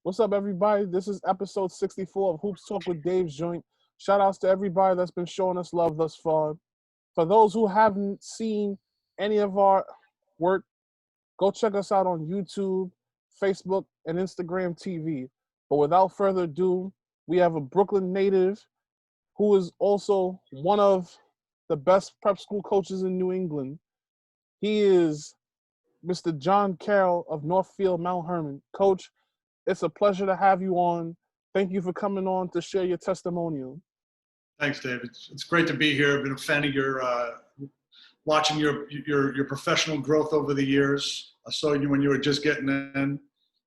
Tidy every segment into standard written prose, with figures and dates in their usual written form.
What's up, everybody? This is episode 64 of Hoops Talk with Dave's Joint. Shout outs to everybody that's been showing us love thus far. For those who haven't seen any of our work, go check us out on YouTube, Facebook, and Instagram TV. But without further ado, we have a Brooklyn native who is also one of the best prep school coaches in New England. He is Mr. John Carroll of Northfield Mount Hermon. Coach, it's a pleasure to have you on. Thank you for coming on to share your testimonial. Thanks, Dave. It's great to be here. I've been a fan of your watching your professional growth over the years. I saw you when you were just getting in,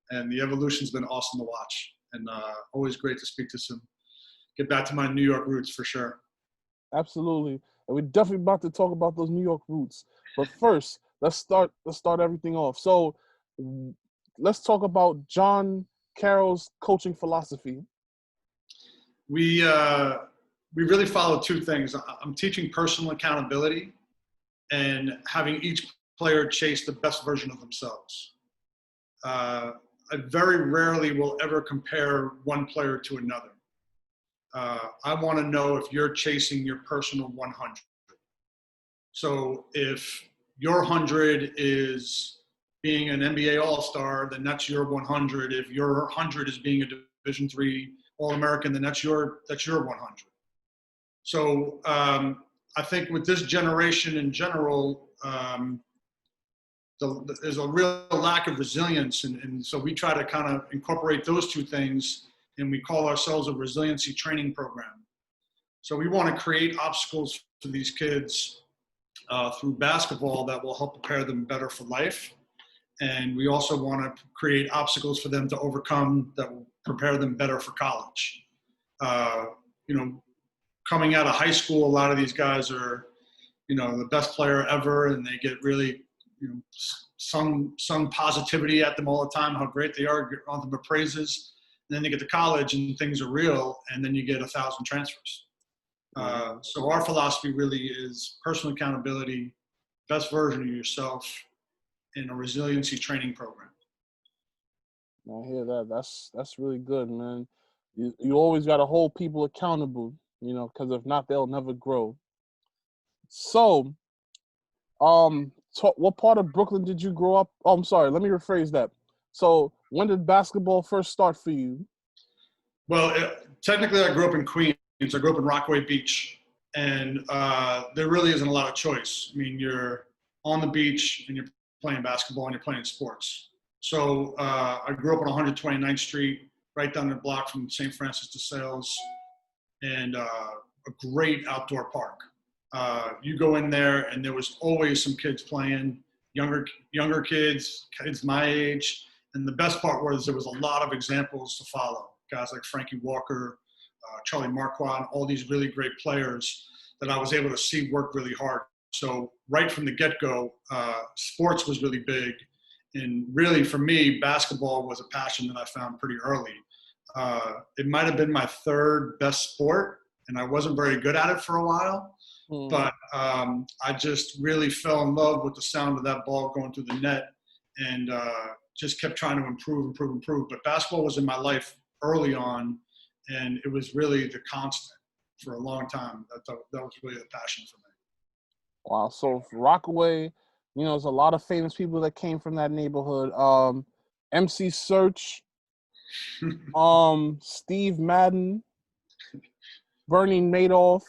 and the evolution's been awesome to watch. And always great to speak to get back to my New York roots for sure. Absolutely. And we're definitely about to talk about those New York roots. But first, let's start everything off. So let's talk about John Carroll's coaching philosophy. We really follow two things. I'm teaching personal accountability and having each player chase the best version of themselves. I very rarely will ever compare one player to another. I want to know if you're chasing your personal 100. So if your 100 is being an NBA All-Star, then that's your 100. If your 100 is being a Division III All-American, then that's your 100. So I think with this generation in general, there's a real lack of resilience. And so we try to kind of incorporate those two things, and we call ourselves a resiliency training program. So we want to create obstacles for these kids through basketball that will help prepare them better for life. And we also want to create obstacles for them to overcome that will prepare them better for college. Coming out of high school, a lot of these guys are, the best player ever, and they get really, sung positivity at them all the time, how great they are, get on them with praises. And then they get to college and things are real, and then you get 1,000 transfers. So our philosophy really is personal accountability, best version of yourself, in a resiliency training program. I hear that. That's really good, man. You always got to hold people accountable, because if not, they'll never grow. So, what part of Brooklyn did you grow up? Oh, I'm sorry. Let me rephrase that. So, when did basketball first start for you? Well, technically, I grew up in Queens. I grew up in Rockaway Beach, and there really isn't a lot of choice. I mean, you're on the beach and you're playing basketball and you're playing sports. So I grew up on 129th Street, right down the block from St. Francis de Sales, and a great outdoor park. You go in there and there was always some kids playing, younger kids my age. And the best part was there was a lot of examples to follow. Guys like Frankie Walker, Charlie Marquand, all these really great players that I was able to see work really hard. So right from the get-go, sports was really big. And really, for me, basketball was a passion that I found pretty early. It might have been my third best sport, and I wasn't very good at it for a while. But I just really fell in love with the sound of that ball going through the net, and just kept trying to improve. But basketball was in my life early on, and it was really the constant for a long time. That was really the passion for me. Wow. So Rockaway, there's a lot of famous people that came from that neighborhood. MC Search, Steve Madden, Bernie Madoff,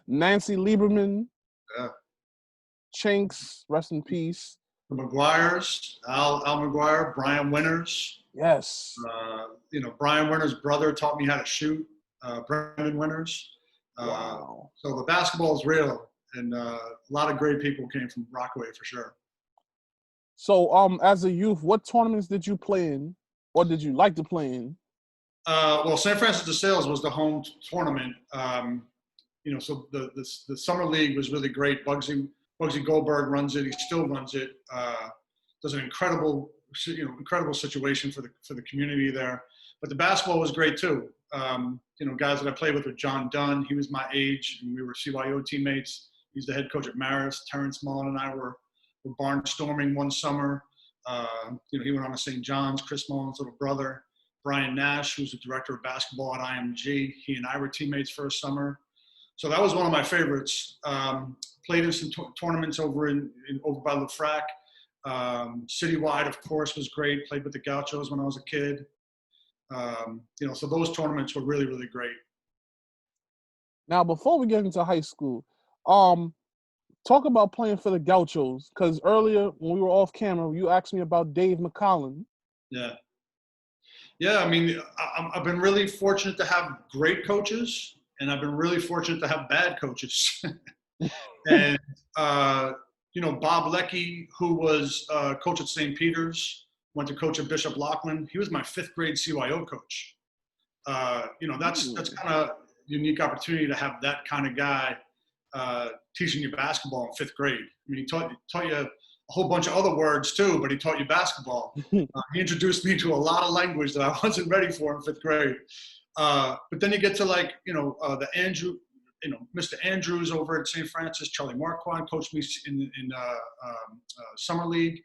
Nancy Lieberman, Chinks, rest in peace. The McGuires, Al McGuire, Brian Winters. Yes. Brian Winters' brother taught me how to shoot, Brendan Winters. Wow. So the basketball is real, and a lot of great people came from Rockaway for sure. So as a youth, what tournaments did you play in, or did you like to play in? Well, St. Francis de Sales was the home tournament. So the summer league was really great. Bugsy Goldberg runs it. He still runs it. Does an incredible situation for the community there. But the basketball was great too. Guys that I played with were John Dunn. He was my age, and we were CYO teammates. He's the head coach at Marist. Terrence Mullen and I were barnstorming one summer. He went on to St. John's, Chris Mullen's little brother. Brian Nash, who's the director of basketball at IMG. He and I were teammates for a summer. So that was one of my favorites. Played in some tournaments over by Lefrak. Citywide, of course, was great. Played with the Gauchos when I was a kid. So those tournaments were really, really great. Now, before we get into high school, talk about playing for the Gauchos, because earlier when we were off camera, you asked me about Dave McCollum. Yeah, I mean, I've been really fortunate to have great coaches, and I've been really fortunate to have bad coaches. And, Bob Leckie, who was coach at St. Peter's, went to coach at Bishop Loughlin. He was my 5th grade CYO coach. That's kind of unique opportunity to have that kind of guy teaching you basketball in 5th grade. I mean, he taught you a whole bunch of other words too, but he taught you basketball. He introduced me to a lot of language that I wasn't ready for in 5th grade. But then you get to Mr. Andrews over at St. Francis, Charlie Marquand coached me in summer league.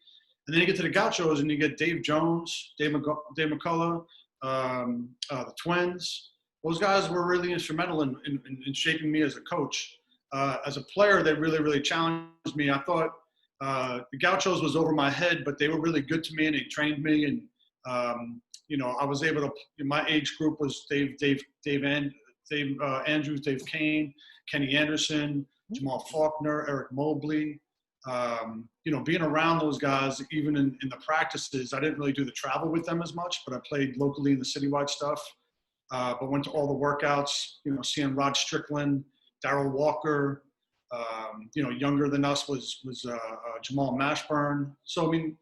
And then you get to the Gauchos and you get Dave Jones, Dave McCullough, the Twins. Those guys were really instrumental in shaping me as a coach. As a player, they really, really challenged me. I thought the Gauchos was over my head, but they were really good to me and they trained me. And, I was able to, my age group was Dave Andrews, Dave Kane, Kenny Anderson, Jamal Faulkner, Eric Mobley. Being around those guys, even in the practices, I didn't really do the travel with them as much, but I played locally in the citywide stuff. But went to all the workouts, seeing Rod Strickland, Darrell Walker, younger than us was Jamal Mashburn. So, I mean,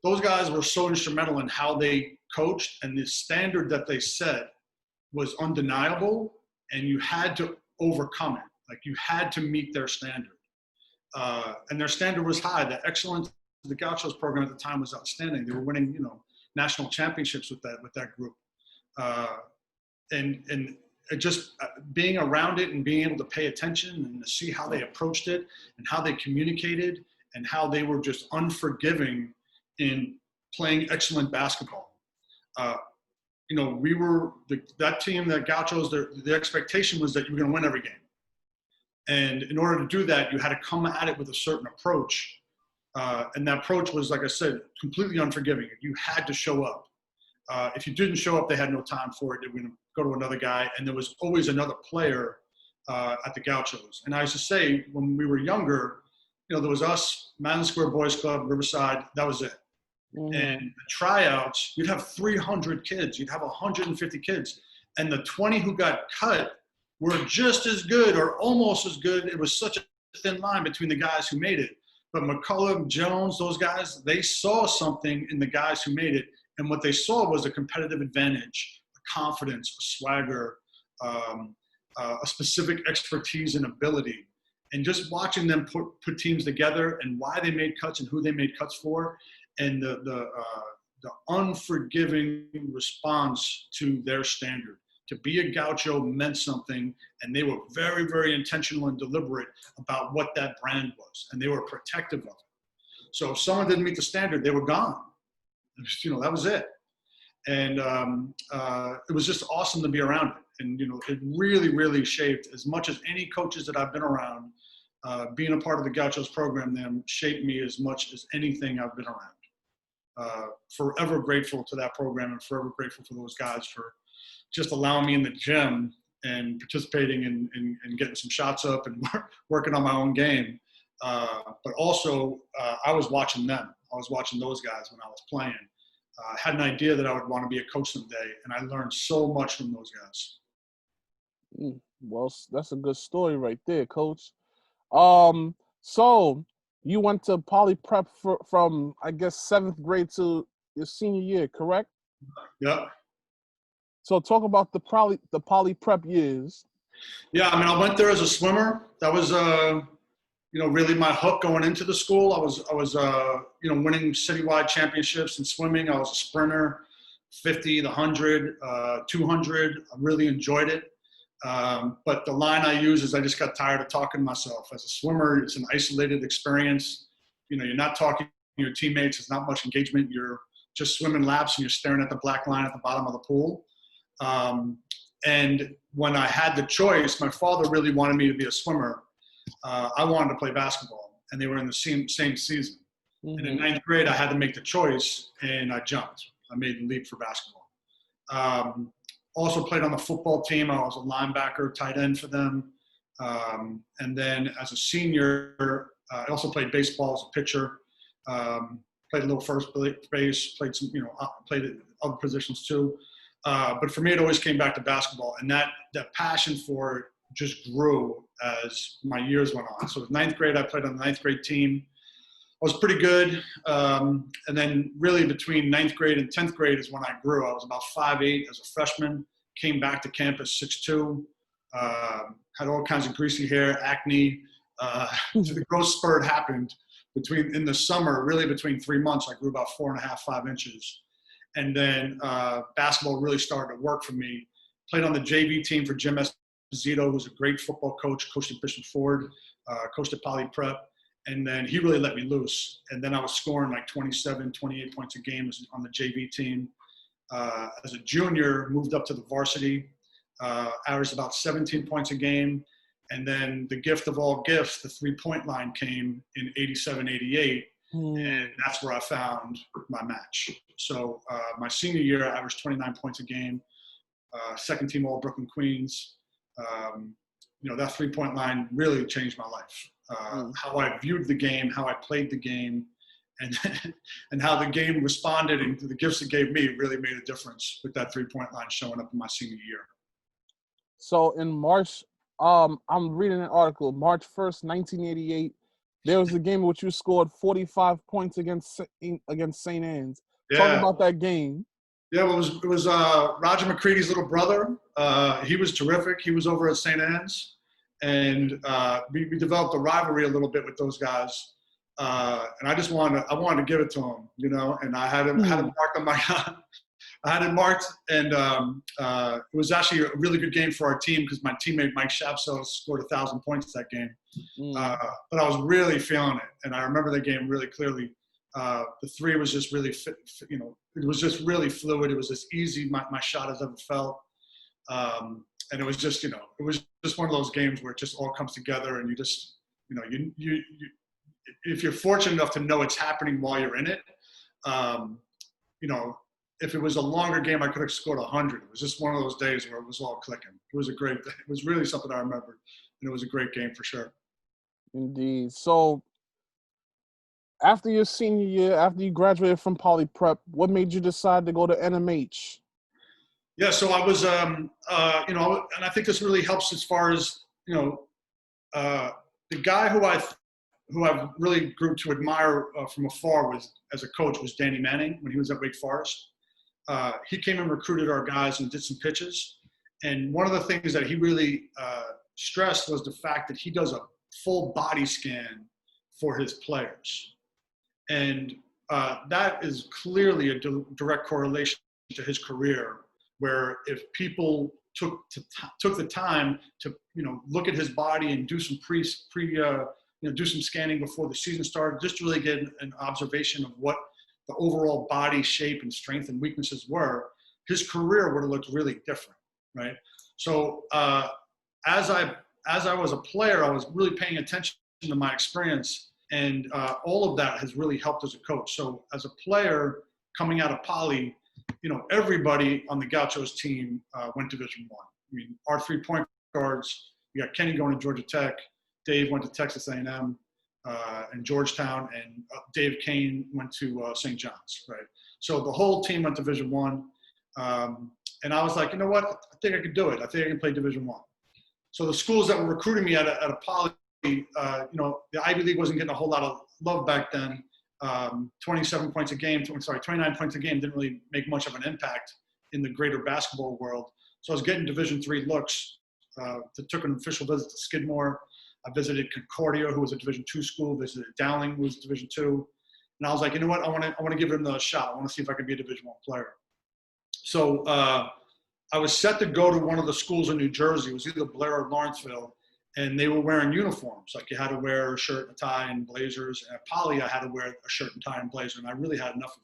those guys were so instrumental in how they coached, and the standard that they set was undeniable, and you had to overcome it. Like, you had to meet their standard. And their standard was high. The excellence of the Gauchos program at the time was outstanding. They were winning, national championships with that group. And it just being around it and being able to pay attention and to see how they approached it and how they communicated and how they were just unforgiving in playing excellent basketball. We were that team, the Gauchos, the expectation was that you were going to win every game. And in order to do that, you had to come at it with a certain approach. And that approach was, like I said, completely unforgiving. You had to show up. If you didn't show up, they had no time for it. They were going to go to another guy. And there was always another player at the Gauchos. And I used to say, when we were younger, there was us, Madison Square Boys Club, Riverside, that was it. Mm-hmm. And the tryouts, you'd have 300 kids. You'd have 150 kids. And the 20 who got cut were just as good or almost as good. It was such a thin line between the guys who made it. But McCullough, Jones, those guys, they saw something in the guys who made it. And what they saw was a competitive advantage, a confidence, a swagger, a specific expertise and ability. And just watching them put teams together and why they made cuts and who they made cuts for, and the unforgiving response to their standard. To be a Gaucho meant something, and they were very, very intentional and deliberate about what that brand was, and they were protective of it. So if someone didn't meet the standard, they were gone. That was it. And it was just awesome to be around it. And, it really, really shaped, as much as any coaches that I've been around, being a part of the Gauchos program, them shaped me as much as anything I've been around. Forever grateful to that program and forever grateful for those guys for just allowing me in the gym and participating and getting some shots up and working on my own game. But also, I was watching them. I was watching those guys when I was playing. I had an idea that I would want to be a coach someday, and I learned so much from those guys. Well, that's a good story right there, Coach. So you went to Poly Prep from, I guess, 7th grade to your senior year, correct? Yeah. So talk about the Poly Prep years. Yeah, I mean, I went there as a swimmer. That was, really my hook going into the school. I was winning citywide championships in swimming. I was a sprinter, 50, the 100, 200. I really enjoyed it. But the line I use is I just got tired of talking to myself. As a swimmer, it's an isolated experience. You're not talking your teammates. There's not much engagement. You're just swimming laps and you're staring at the black line at the bottom of the pool. And when I had the choice, my father really wanted me to be a swimmer. I wanted to play basketball, and they were in the same season. Mm-hmm. And in ninth grade, I had to make the choice, and I jumped. I made the leap for basketball. Also played on the football team. I was a linebacker, tight end for them. And then as a senior, I also played baseball as a pitcher. Played a little first base, played some, played other positions too. But for me, it always came back to basketball, and that passion for it just grew as my years went on. So in ninth grade, I played on the ninth grade team. I was pretty good. And then really between ninth grade and 10th grade is when I grew. I was about 5'8" as a freshman, came back to campus 6'2", had all kinds of greasy hair, acne. The growth spurt happened in the summer, really between 3 months. I grew about 4.5, 5 inches. And then basketball really started to work for me. Played on the JV team for Jim Esposito, who's a great football coach, coached at Bishop Ford, coached at Poly Prep. And then he really let me loose. And then I was scoring like 27, 28 points a game on the JV team. As a junior, moved up to the varsity, averaged about 17 points a game. And then the gift of all gifts, the three-point line came in 87, 88. And that's where I found my match. So my senior year, I averaged 29 points a game, second team all Brooklyn Queens. That three-point line really changed my life. How I viewed the game, how I played the game, and how the game responded and the gifts it gave me really made a difference with that three-point line showing up in my senior year. So in March, I'm reading an article, March 1st, 1988, there was a game in which you scored 45 points against St. Anne's. Yeah. Talk about that game. Yeah, well, it was Roger McCready's little brother. He was terrific. He was over at St. Anne's. And we developed a rivalry a little bit with those guys. And I wanted to give it to him, and I had him marked on my I had it marked, and it was actually a really good game for our team because my teammate Mike Shapso scored 1,000 points that game. But I was really feeling it, and I remember the game really clearly. The three was just really it was just really fluid. It was as easy my shot as ever felt, and it was just it was just one of those games where it just all comes together, and you just you if you're fortunate enough to know it's happening while you're in it, if it was a longer game, I could have scored 100. It was just one of those days where it was all clicking. It was it was really something I remembered, and it was a great game for sure. Indeed. So after your senior year, after you graduated from Poly Prep, what made you decide to go to NMH? Yeah, so I was, and I think this really helps as far as, the guy who I really grew to admire from afar as a coach was Danny Manning when he was at Wake Forest. He came and recruited our guys and did some pitches. And one of the things that he really stressed was the fact that he does a full body scan for his players. And that is clearly a direct correlation to his career, where if people took the time to look at his body and do some do some scanning before the season started, just to really get an observation of what the overall body shape and strength and weaknesses were, his career would have looked really different, right? So as I was a player, I was really paying attention to my experience, and all of that has really helped as a coach. So as a player coming out of Poly, everybody on the Gauchos team went Division I. I mean, our 3-point guards, we got Kenny going to Georgia Tech, Dave went to Texas A&M and Georgetown, and Dave Kane went to St. John's, right? So the whole team went Division I. And I was like, you know what? I think I could do it. I think I can play Division I. So the schools that were recruiting me at a Poly, the Ivy League wasn't getting a whole lot of love back then. 29 points a game didn't really make much of an impact in the greater basketball world. So I was getting Division III looks. Took an official visit to Skidmore. I visited Concordia, who was a Division II school. Visited Dowling, who was Division II. And I was like, you know what? I want to give it another shot. I want to see if I can be a Division I player. So I was set to go to one of the schools in New Jersey. It was either Blair or Lawrenceville. and they were wearing uniforms. Like you had to wear a shirt, a tie, and blazers. And at Poly, I had to wear a shirt and tie and blazer, and I really had enough of it.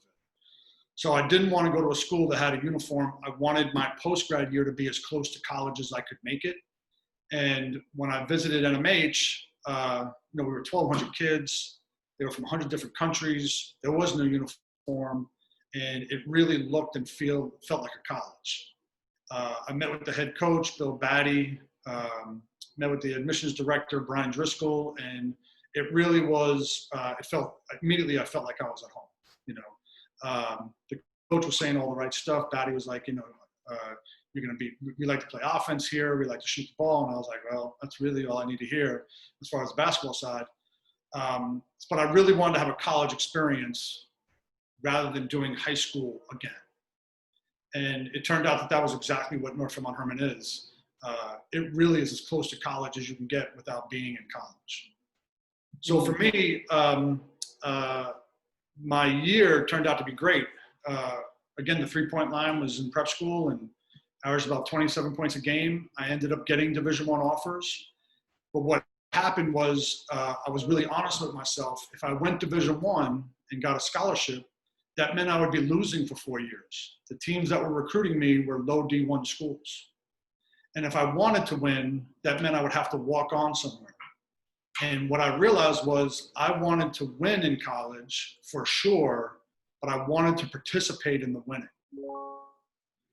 So I didn't want to go to a school that had a uniform. I wanted my post-grad year to be as close to college as I could make it. And when I visited NMH, we were 1,200 kids. They were from 100 different countries. There was no uniform, and it really looked and felt like a college. I met with the head coach, Bill Batty, met with the admissions director, Brian Driscoll, and it really was, I felt like I was at home, The coach was saying all the right stuff. Batty was like, we like to play offense here. We like to shoot the ball. And I was like, well, that's really all I need to hear as far as the basketball side. But I really wanted to have a college experience rather than doing high school again. And it turned out that was exactly what Northfield Mount Hermon is. It really is as close to college as you can get without being in college. So for me, my year turned out to be great. Again, the three-point line was in prep school and averaged about 27 points a game. I ended up getting Division I offers. But what happened was I was really honest with myself. If I went Division I and got a scholarship, that meant I would be losing for 4 years. The teams that were recruiting me were low D1 schools. And if I wanted to win, that meant I would have to walk on somewhere. And what I realized was I wanted to win in college for sure, but I wanted to participate in the winning.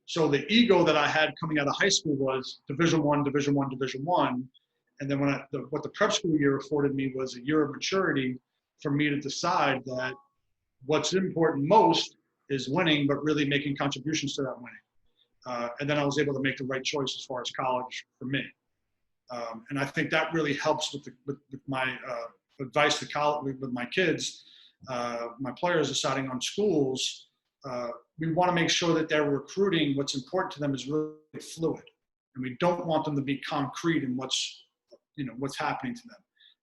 So the ego that I had coming out of high school was Division I, Division I, Division I. And then what the prep school year afforded me was a year of maturity for me to decide that what's important most is winning, but really making contributions to that winning. And then I was able to make the right choice as far as college for me. And I think that really helps with my advice to college with my kids, my players deciding on schools. We want to make sure that they're recruiting. What's important to them is really fluid, and we don't want them to be concrete in what's happening to them.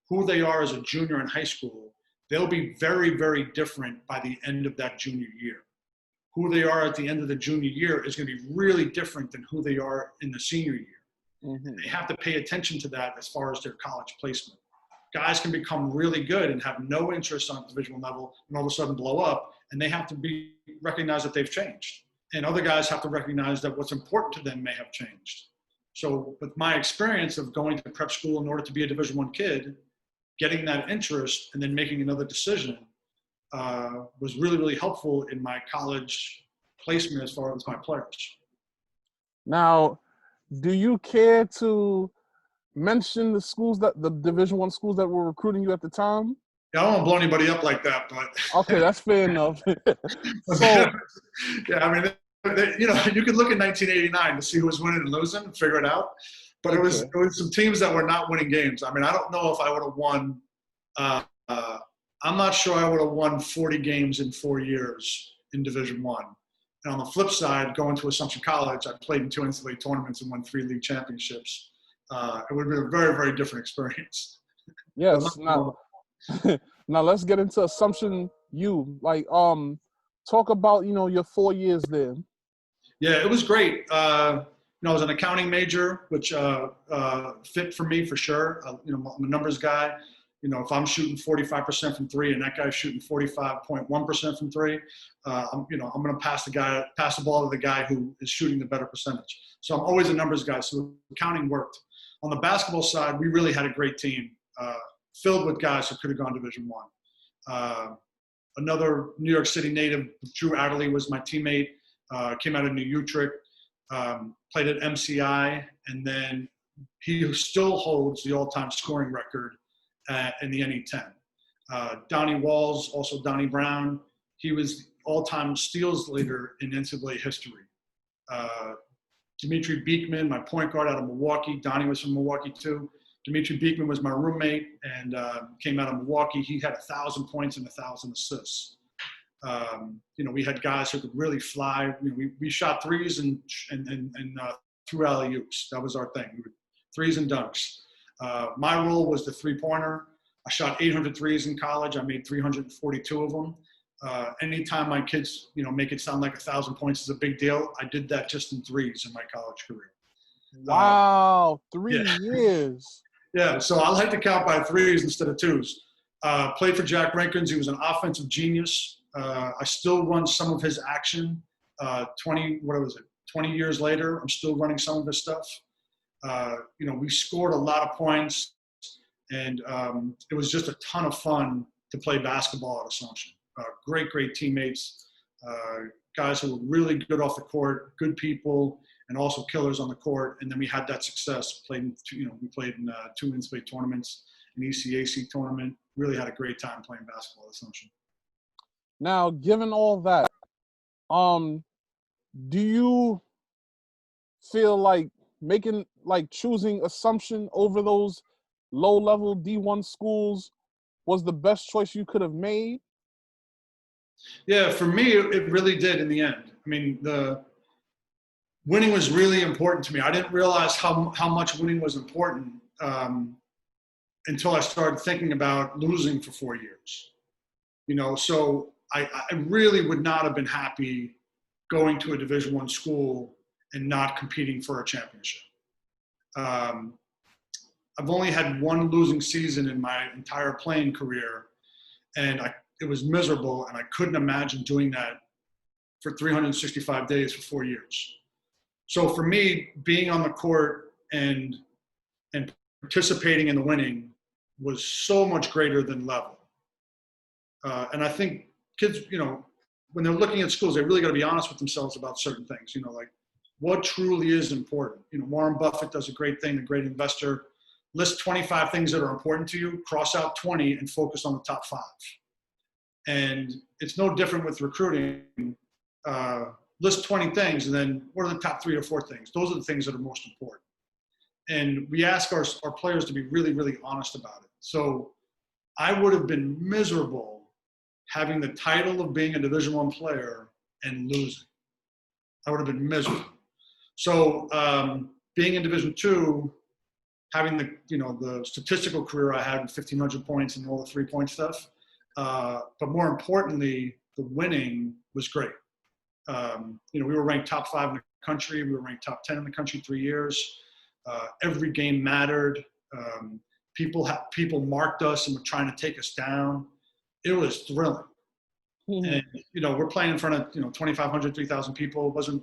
Who they are as a junior in high school, they'll be very, very different by the end of that junior year. Who they are at the end of the junior year is going to be really different than who they are in the senior year. Mm-hmm. They have to pay attention to that as far as their college placement. Guys can become really good and have no interest on divisional level and all of a sudden blow up, and they have to recognize that they've changed. And other guys have to recognize that what's important to them may have changed. So with my experience of going to prep school in order to be a Division I kid, getting that interest and then making another decision was really, really helpful in my college placement as far as my players. Now, do you care to mention the schools the Division I schools that were recruiting you at the time? Yeah, I don't want to blow anybody up like that, but okay, that's fair enough. So, yeah, I mean, you could look at 1989 to see who was winning and losing and figure it out. But it was some teams that were not winning games. I mean, I don't know if I would have won. I'm not sure I would have won 40 games in 4 years in Division I. And on the flip side, going to Assumption College, I played in 2 NCAA tournaments and won 3 league championships. It would have been a very, very different experience. Yes. Now let's get into Assumption U. Talk about your 4 years there. Yeah, it was great. I was an accounting major, which fit for me for sure. I'm a numbers guy. If I'm shooting 45% from three and that guy's shooting 45.1% from three, I'm going to pass the ball to the guy who is shooting the better percentage. So I'm always a numbers guy. So accounting worked. On the basketball side, we really had a great team filled with guys who could have gone Division I. Another New York City native, Drew Adderley, was my teammate. Came out of New Utrecht, played at MCI, and then he still holds the all-time scoring record in the NE10. Donnie Walls, also Donnie Brown, he was the all-time steals leader in NCAA history. Dimitri Beekman, my point guard out of Milwaukee. Donnie was from Milwaukee too. Dimitri Beekman was my roommate and came out of Milwaukee. He had 1,000 points and 1,000 assists. We had guys who could really fly. We shot threes and threw alley-oops. That was our thing. We would threes and dunks. My role was the three-pointer. I shot 800 threes in college. I made 342 of them. Anytime my kids, make it sound like 1,000 points is a big deal, I did that just in threes in my college career. Wow, 3 years. Yeah, so I like to count by threes instead of twos. Played for Jack Rankins. He was an offensive genius. I still run some of his action. 20 years later, I'm still running some of his stuff. We scored a lot of points, and it was just a ton of fun to play basketball at Assumption. Great teammates, guys who were really good off the court, good people, and also killers on the court. And then we had that success. We played in 2 in-state tournaments, an ECAC tournament. Really had a great time playing basketball at Assumption. Now, given all that, do you feel like choosing Assumption over those low-level D1 schools was the best choice you could have made? Yeah, for me, it really did in the end. I mean, the winning was really important to me. I didn't realize how much winning was important until I started thinking about losing for 4 years. So I really would not have been happy going to a Division I school and not competing for a championship. I've only had one losing season in my entire playing career, and it was miserable, and I couldn't imagine doing that for 365 days for 4 years. So for me, being on the court and participating in the winning was so much greater than level. And I think kids, when they're looking at schools, they really got to be honest with themselves about certain things, like what truly is important. Warren Buffett does a great thing, a great investor. List 25 things that are important to you, cross out 20 and focus on the top 5. And it's no different with recruiting. List 20 things, and then what are the top 3 or 4 things? Those are the things that are most important. And we ask our players to be really, really honest about it. So I would have been miserable having the title of being a Division I player and losing. I would have been miserable. So being in Division II, having the statistical career I had with 1,500 points and all the 3-point stuff, but more importantly, the winning was great. We were ranked top 5 in the country. We were ranked top 10 in the country 3 years. Every game mattered. People marked us and were trying to take us down. It was thrilling. And, we're playing in front of, 2,500, 3,000 people. It wasn't,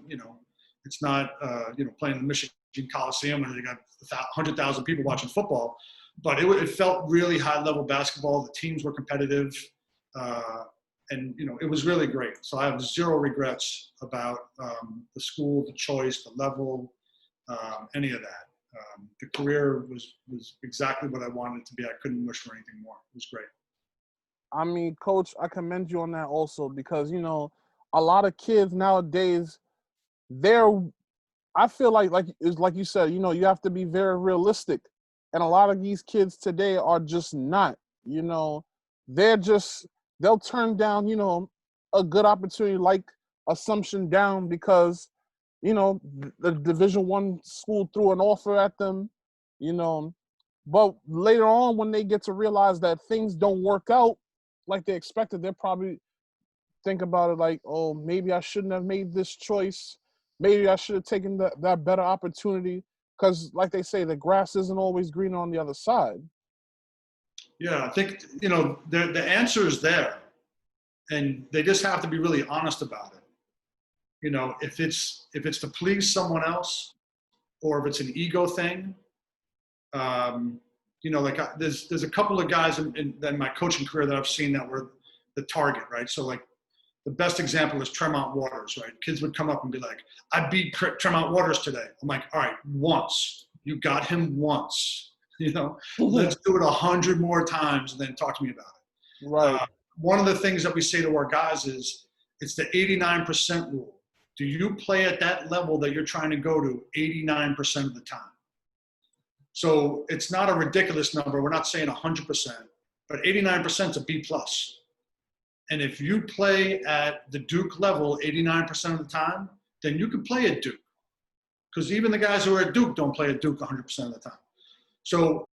it's not, playing in the Michigan Coliseum where they got 100,000 people watching football. But it felt really high-level basketball. The teams were competitive. And, it was really great. So I have zero regrets about the school, the choice, the level, any of that. The career was exactly what I wanted it to be. I couldn't wish for anything more. It was great. I mean, Coach, I commend you on that also because, a lot of kids nowadays, I feel like you said, you have to be very realistic. And a lot of these kids today are just not, they'll turn down, a good opportunity like Assumption down because, the Division I school threw an offer at them, but later on when they get to realize that things don't work out like they expected, they'll probably think about it like, oh, maybe I shouldn't have made this choice. Maybe I should have taken that better opportunity because, like they say, the grass isn't always greener on the other side. Yeah, I think, the answer is there, and they just have to be really honest about it. If it's to please someone else or if it's an ego thing, there's a couple of guys in my coaching career that I've seen that were the target, right? So like the best example is Tremont Waters, right? Kids would come up and be like, I beat Tremont Waters today. I'm like, all right, once. You got him once. Let's do it 100 more times and then talk to me about it. Right. One of the things that we say to our guys is it's the 89% rule. Do you play at that level that you're trying to go to 89% of the time? So it's not a ridiculous number. We're not saying 100%, but 89% is a B+. And if you play at the Duke level 89% of the time, then you can play at Duke. Because even the guys who are at Duke don't play at Duke 100% of the time. So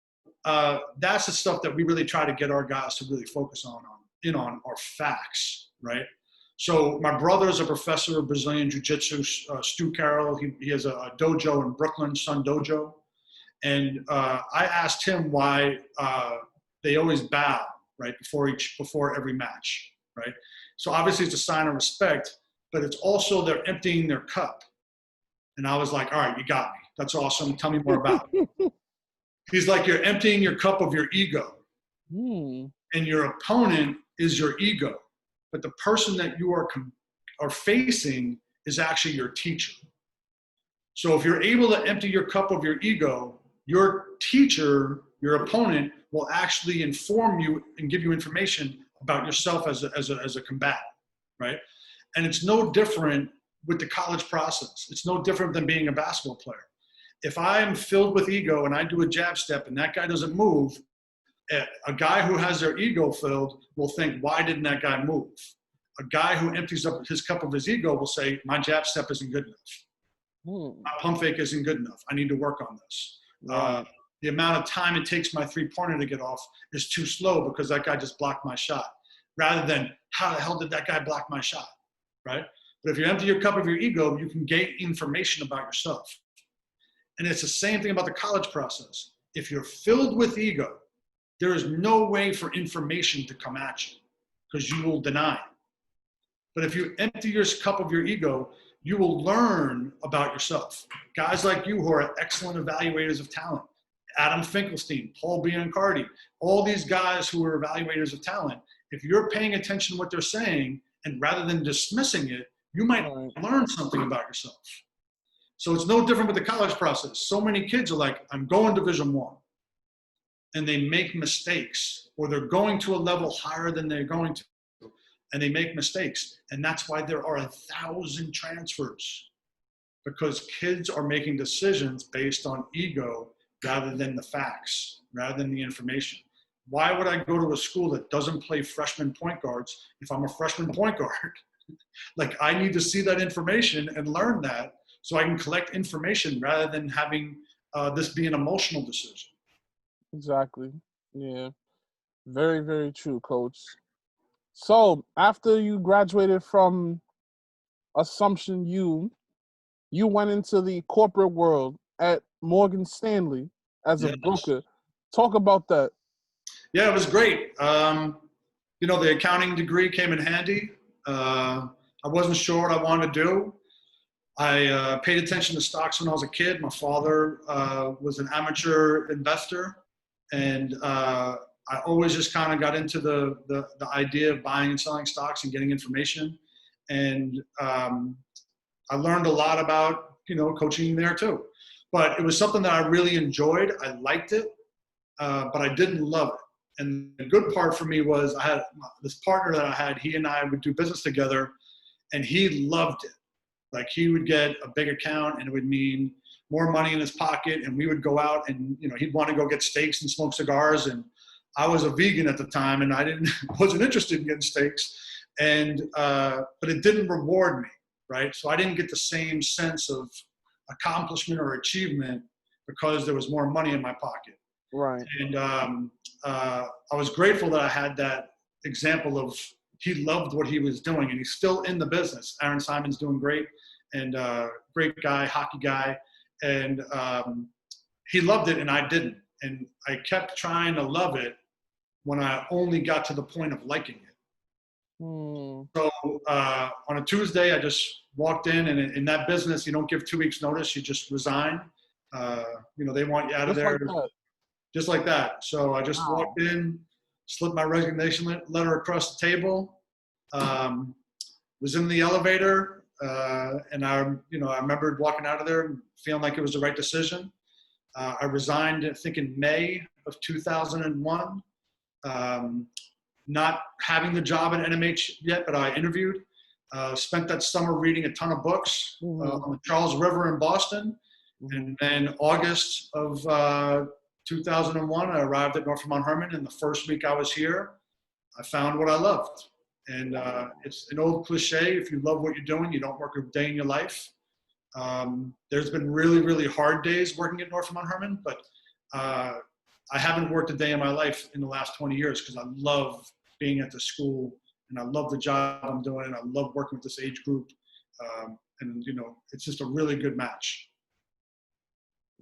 that's the stuff that we really try to get our guys to really focus on are facts, right? So my brother is a professor of Brazilian Jiu-Jitsu, Stu Carroll. He has a dojo in Brooklyn, Sun Dojo. And I asked him why they always bow, right, before every match, right? So obviously it's a sign of respect, but it's also they're emptying their cup. And I was like, all right, you got me. That's awesome. Tell me more about it. He's like, you're emptying your cup of your ego. And your opponent is your ego. But the person that you are facing is actually your teacher. So if you're able to empty your cup of your ego, your teacher, your opponent, will actually inform you and give you information about yourself as a combatant, right? And it's no different with the college process. It's no different than being a basketball player. If I'm filled with ego and I do a jab step and that guy doesn't move, a guy who has their ego filled will think, why didn't that guy move? A guy who empties up his cup of his ego will say, my jab step isn't good enough. My pump fake isn't good enough. I need to work on this. The amount of time it takes my three-pointer to get off is too slow because that guy just blocked my shot. Rather than, how the hell did that guy block my shot, right? But if you empty your cup of your ego, you can gain information about yourself. And it's the same thing about the college process. If you're filled with ego, there is no way for information to come at you because you will deny it. But if you empty your cup of your ego, you will learn about yourself. Guys like you who are excellent evaluators of talent, Adam Finkelstein, Paul Biancardi, all these guys who are evaluators of talent, if you're paying attention to what they're saying, and rather than dismissing it, you might learn something about yourself. So it's no different with the college process. So many kids are like, I'm going Division I. And they make mistakes, or they're going to a level higher than they're going to, and they make mistakes. And that's why there are 1,000 transfers, because kids are making decisions based on ego rather than the facts, rather than the information. Why would I go to a school that doesn't play freshman point guards if I'm a freshman point guard? Like, I need to see that information and learn that so I can collect information rather than having this be an emotional decision. Exactly. Yeah. Very, very true, Coach. So after you graduated from Assumption U, you went into the corporate world at Morgan Stanley as a broker. Talk about that. Yeah, it was great. You know, the accounting degree came in handy. I wasn't sure what I wanted to do. I paid attention to stocks when I was a kid. My father was an amateur investor, and I always just kind of got into the idea of buying and selling stocks and getting information. And I learned a lot about, you know, coaching there too. But it was something that I really enjoyed. I liked it, but I didn't love it. And the good part for me was I had this partner that I had, he and I would do business together, and he loved it. Like, he would get a big account and it would mean more money in his pocket, and we would go out and, you know, he'd want to go get steaks and smoke cigars. And I was a vegan at the time, and I wasn't interested in getting steaks. And, but it didn't reward me, right? So I didn't get the same sense of accomplishment or achievement because there was more money in my pocket. Right. And I was grateful that I had that example of, he loved what he was doing, and he's still in the business. Aaron Simon's doing great, and great guy, hockey guy. And he loved it and I didn't. And I kept trying to love it when I only got to the point of liking it. So on a Tuesday, I just walked in, and in that business, you don't give 2 weeks notice, you just resign. You know, they want you out of there. Just like that. So I just walked in, slipped my resignation letter across the table, was in the elevator, and I remembered walking out of there feeling like it was the right decision. I resigned, I think, in May of 2001. Not having the job at NMH yet, but I interviewed. Spent that summer reading a ton of books on the Charles River in Boston. And then August of 2001, I arrived at Northfield Mount Hermon, and the first week I was here, I found what I loved. And it's an old cliche, if you love what you're doing, you don't work a day in your life. There's been really, really hard days working at Northfield Mount Hermon, but I haven't worked a day in my life in the last 20 years because I love being at the school, and I love the job I'm doing, and I love working with this age group. And, you know, it's just a really good match.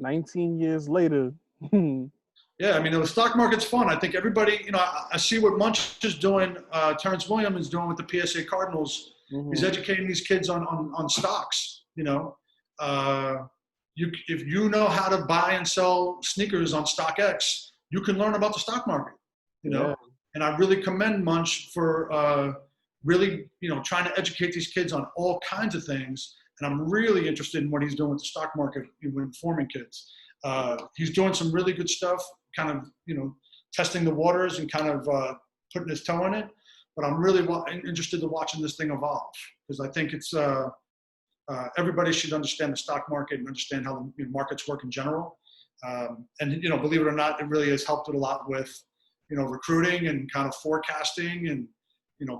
19 years later. Yeah, I mean, the stock market's fun. I think everybody, I see what Munch is doing, Terrence Williams is doing with the PSA Cardinals. He's educating these kids on stocks, if you know how to buy and sell sneakers on StockX, you can learn about the stock market, Yeah. And I really commend Munch for really, trying to educate these kids on all kinds of things. And I'm really interested in what he's doing with the stock market when informing kids. He's doing some really good stuff, kind of, testing the waters and kind of putting his toe in it. But I'm really interested in watching this thing evolve, because I think it's everybody should understand the stock market and understand how the markets work in general. And believe it or not, it really has helped it a lot with recruiting and kind of forecasting and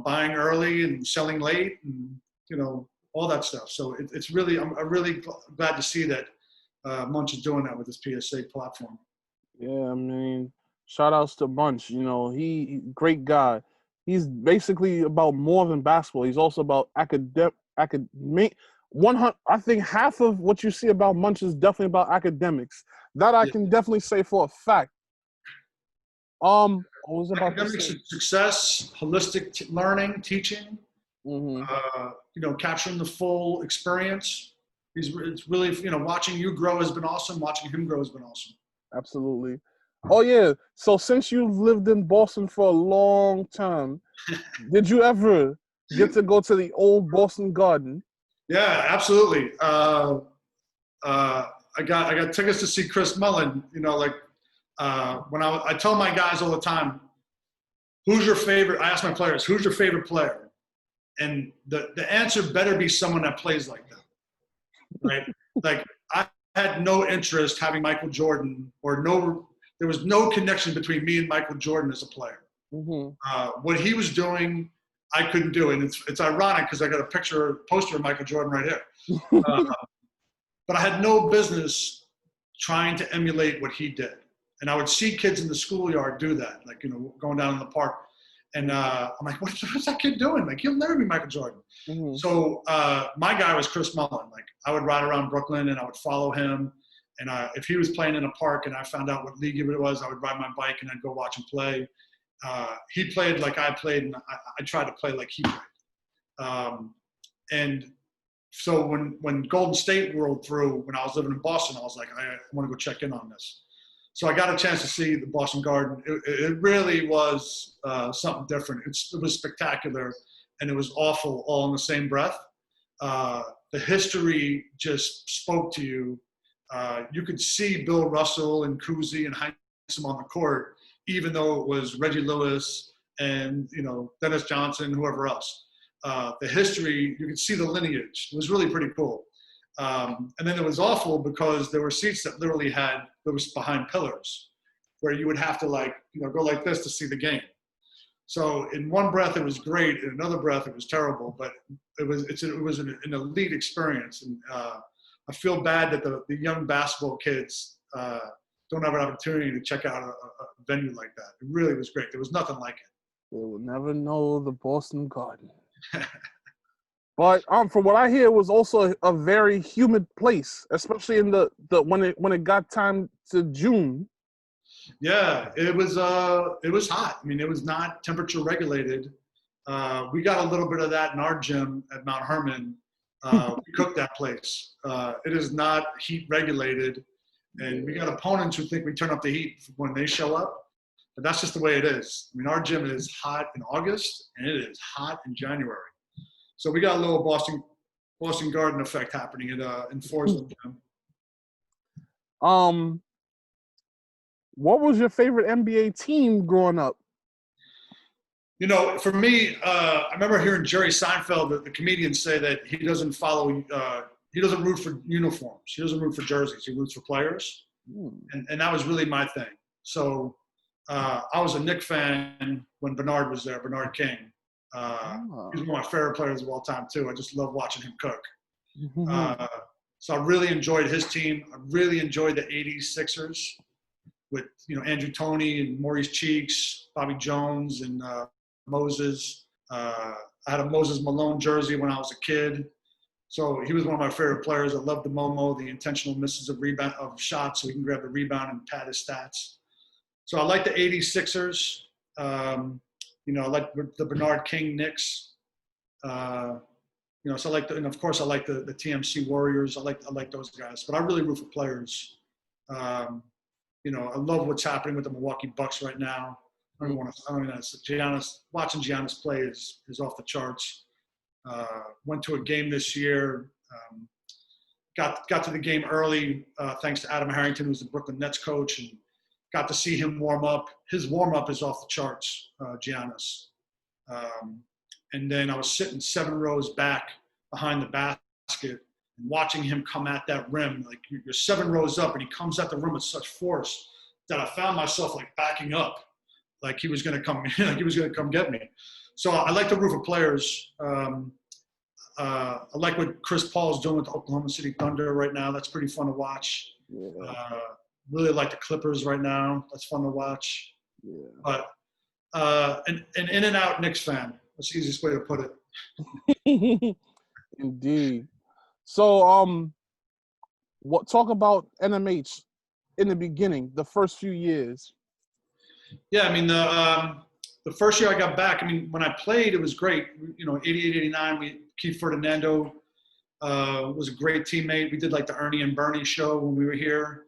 buying early and selling late and all that stuff. So it's really, I'm really glad to see that Munch is doing that with this PSA platform. Yeah, I mean, shout outs to Bunch. He great guy. He's basically about more than basketball. He's also about academic. I think half of what you see about Munch is definitely about academics. That I can definitely say for a fact. What was about academic success, holistic learning, teaching. Capturing the full experience. It's really, watching you grow has been awesome. Watching him grow has been awesome. Absolutely. Oh yeah. So since you've lived in Boston for a long time, did you ever get to go to the old Boston Garden? Yeah, absolutely. I got tickets to see Chris Mullin. When I tell my guys all the time, who's your favorite? I ask my players, who's your favorite player? And the answer better be someone that plays like them, right? Like I had no interest having Michael Jordan there was no connection between me and Michael Jordan as a player. What he was doing, I couldn't do. And it's ironic because I got a poster of Michael Jordan right here. But I had no business trying to emulate what he did. And I would see kids in the schoolyard do that, like, going down in the park. And I'm like, what's that kid doing? Like, he'll never be Michael Jordan. So my guy was Chris Mullin. Like, I would ride around Brooklyn and I would follow him. And if he was playing in a park and I found out what league it was, I would ride my bike and I'd go watch him play. He played like I played, and I tried to play like he played. And so when Golden State rolled through, when I was living in Boston, I was like, I want to go check in on this. So I got a chance to see the Boston Garden. It really was something different. It was spectacular, and it was awful all in the same breath. The history just spoke to you. You could see Bill Russell and Cousy and Heinsohn on the court, even though it was Reggie Lewis and Dennis Johnson, whoever else. The history, you could see the lineage. It was really pretty cool. And then it was awful because there were seats that literally was behind pillars, where you would have to go like this to see the game. So in one breath it was great, in another breath it was terrible. But it was an elite experience, and I feel bad that the young basketball kids don't have an opportunity to check out a venue like that. It really was great. There was nothing like it. They will never know the Boston Garden. But from what I hear, it was also a very humid place, especially in the when it got time to June. Yeah, it was hot. I mean, it was not temperature regulated. We got a little bit of that in our gym at Mount Hermon. We cooked that place. It is not heat regulated, and we got opponents who think we turn up the heat when they show up. But that's just the way it is. I mean, our gym is hot in August, and it is hot in January. So we got a little Boston Garden effect happening in Forsland Gym. What was your favorite NBA team growing up? For me, I remember hearing Jerry Seinfeld, the comedian, say that he doesn't root for uniforms. He doesn't root for jerseys. He roots for players. And that was really my thing. So I was a Knick fan when Bernard was there, Bernard King. He's one of my favorite players of all time, too. I just love watching him cook. So I really enjoyed his team. I really enjoyed the 80s Sixers with, Andrew Toney and Maurice Cheeks, Bobby Jones, and Moses. I had a Moses Malone jersey when I was a kid. So he was one of my favorite players. I loved the Momo, the intentional misses of rebound of shots, so he can grab the rebound and pad his stats. So I like the 86ers. You know, I like the Bernard King Knicks. You know, so I like and of course I like the TMC Warriors. I like those guys, but I really root for players. You know, I love what's happening with the Milwaukee Bucks right now. I don't want to. Watching Giannis play is off the charts. Went to a game this year. Got to the game early thanks to Adam Harrington, who's the Brooklyn Nets coach, and got to see him warm up. His warm up is off the charts, Giannis. And then I was sitting 7 rows back behind the basket and watching him come at that rim. Like, you're 7 rows up, and he comes at the rim with such force that I found myself like backing up, like he was going to come, like he was going to come get me. So I like the root for players. I like what Chris Paul's doing with the Oklahoma City Thunder right now. That's pretty fun to watch. Yeah. Really like the Clippers right now. That's fun to watch. Yeah. But an in and out Knicks fan. That's the easiest way to put it. Indeed. So, what talk about NMH in the beginning, the first few years? Yeah, I mean, the first year I got back, I mean, when I played, it was great. You know, 88, 89, Keith Ferdinando was a great teammate. We did like the Ernie and Bernie show when we were here.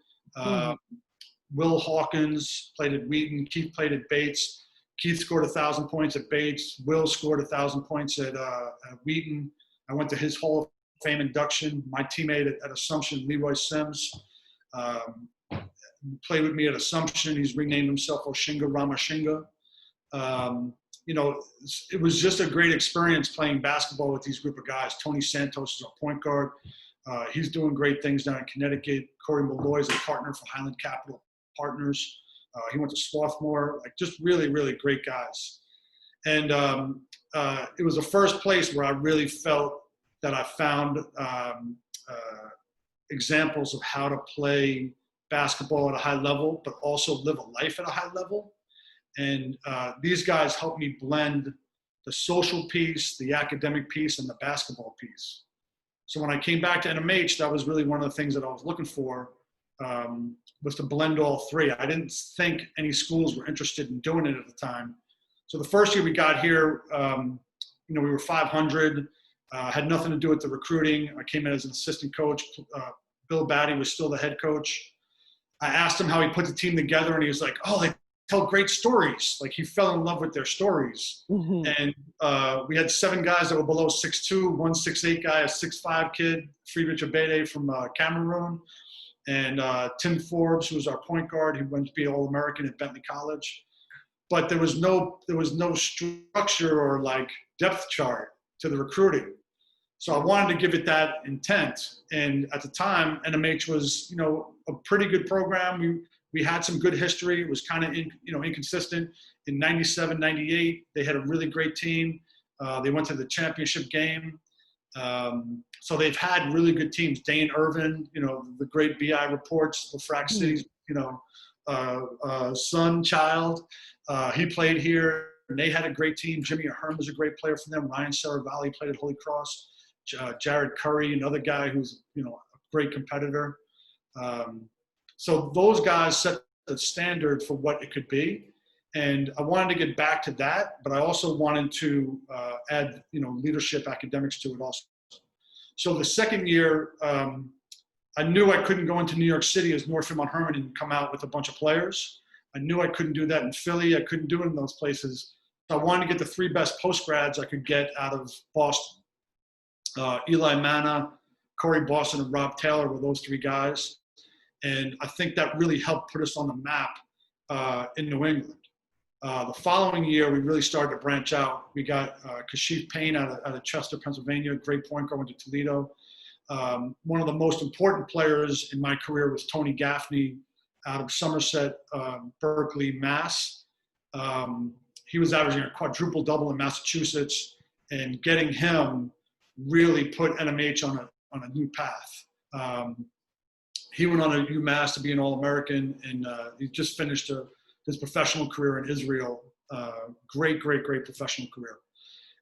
Will Hawkins played at Wheaton. Keith played at Bates. Keith scored 1,000 points at Bates. Will scored 1,000 points at Wheaton. I went to his Hall of Fame induction. My teammate at Assumption, Leroy Sims, played with me at Assumption. He's renamed himself Oshinga Ramashinga. You know, it was just a great experience playing basketball with these group of guys. Tony Santos is our point guard. He's doing great things down in Connecticut. Corey Malloy is a partner for Highland Capital Partners. He went to Swarthmore, like just really, really great guys. And it was the first place where I really felt that I found examples of how to play basketball at a high level, but also live a life at a high level. And these guys helped me blend the social piece, the academic piece, and the basketball piece. So when I came back to NMH, that was really one of the things that I was looking for, was to blend all three. I didn't think any schools were interested in doing it at the time. So the first year we got here, you know, we were 500, had nothing to do with the recruiting. I came in as an assistant coach. Bill Batty was still the head coach. I asked him how he put the team together, and he was like, oh, they tell great stories. Like, he fell in love with their stories. And we had 7 guys that were below 6'2", 1 6'8" guy, a 6'5" kid, Friedrich Abede from Cameroon, and Tim Forbes, who was our point guard. He went to be All-American at Bentley College. But there was no structure or like depth chart to the recruiting. So I wanted to give it that intent. And at the time, NMH was, you know, a pretty good program. We had some good history. It was kind of, inconsistent. In 97, 98, they had a really great team. They went to the championship game. So they've had really good teams. Dane Irvin, you know, the great BI reports, the Frac City's, you know, son, child. He played here, and they had a great team. Jimmy Ahern was a gregreat player for them. Ryan Saravalli played at Holy Cross. Jared Curry, another guy who's, you know, a great competitor. So those guys set the standard for what it could be. And I wanted to get back to that, but I also wanted to add, you know, leadership academics to it also. So the second year, I knew I couldn't go into New York City as Northfield Mount Hermon and come out with a bunch of players. I knew I couldn't do that in Philly. I couldn't do it in those places. So I wanted to get the 3 best postgrads I could get out of Boston. Eli Manna, Corey Boston, and Rob Taylor were those 3 guys. And I think that really helped put us on the map in New England. The following year, we really started to branch out. We got Kashif Payne out of Chester, Pennsylvania, great point guard, went to Toledo. One of the most important players in my career was Tony Gaffney out of Somerset, Berkeley, Mass. He was averaging a quadruple double in Massachusetts, and getting him really put NMH on a new path. He went on to UMass to be an All-American, and he just finished his professional career in Israel. Great professional career.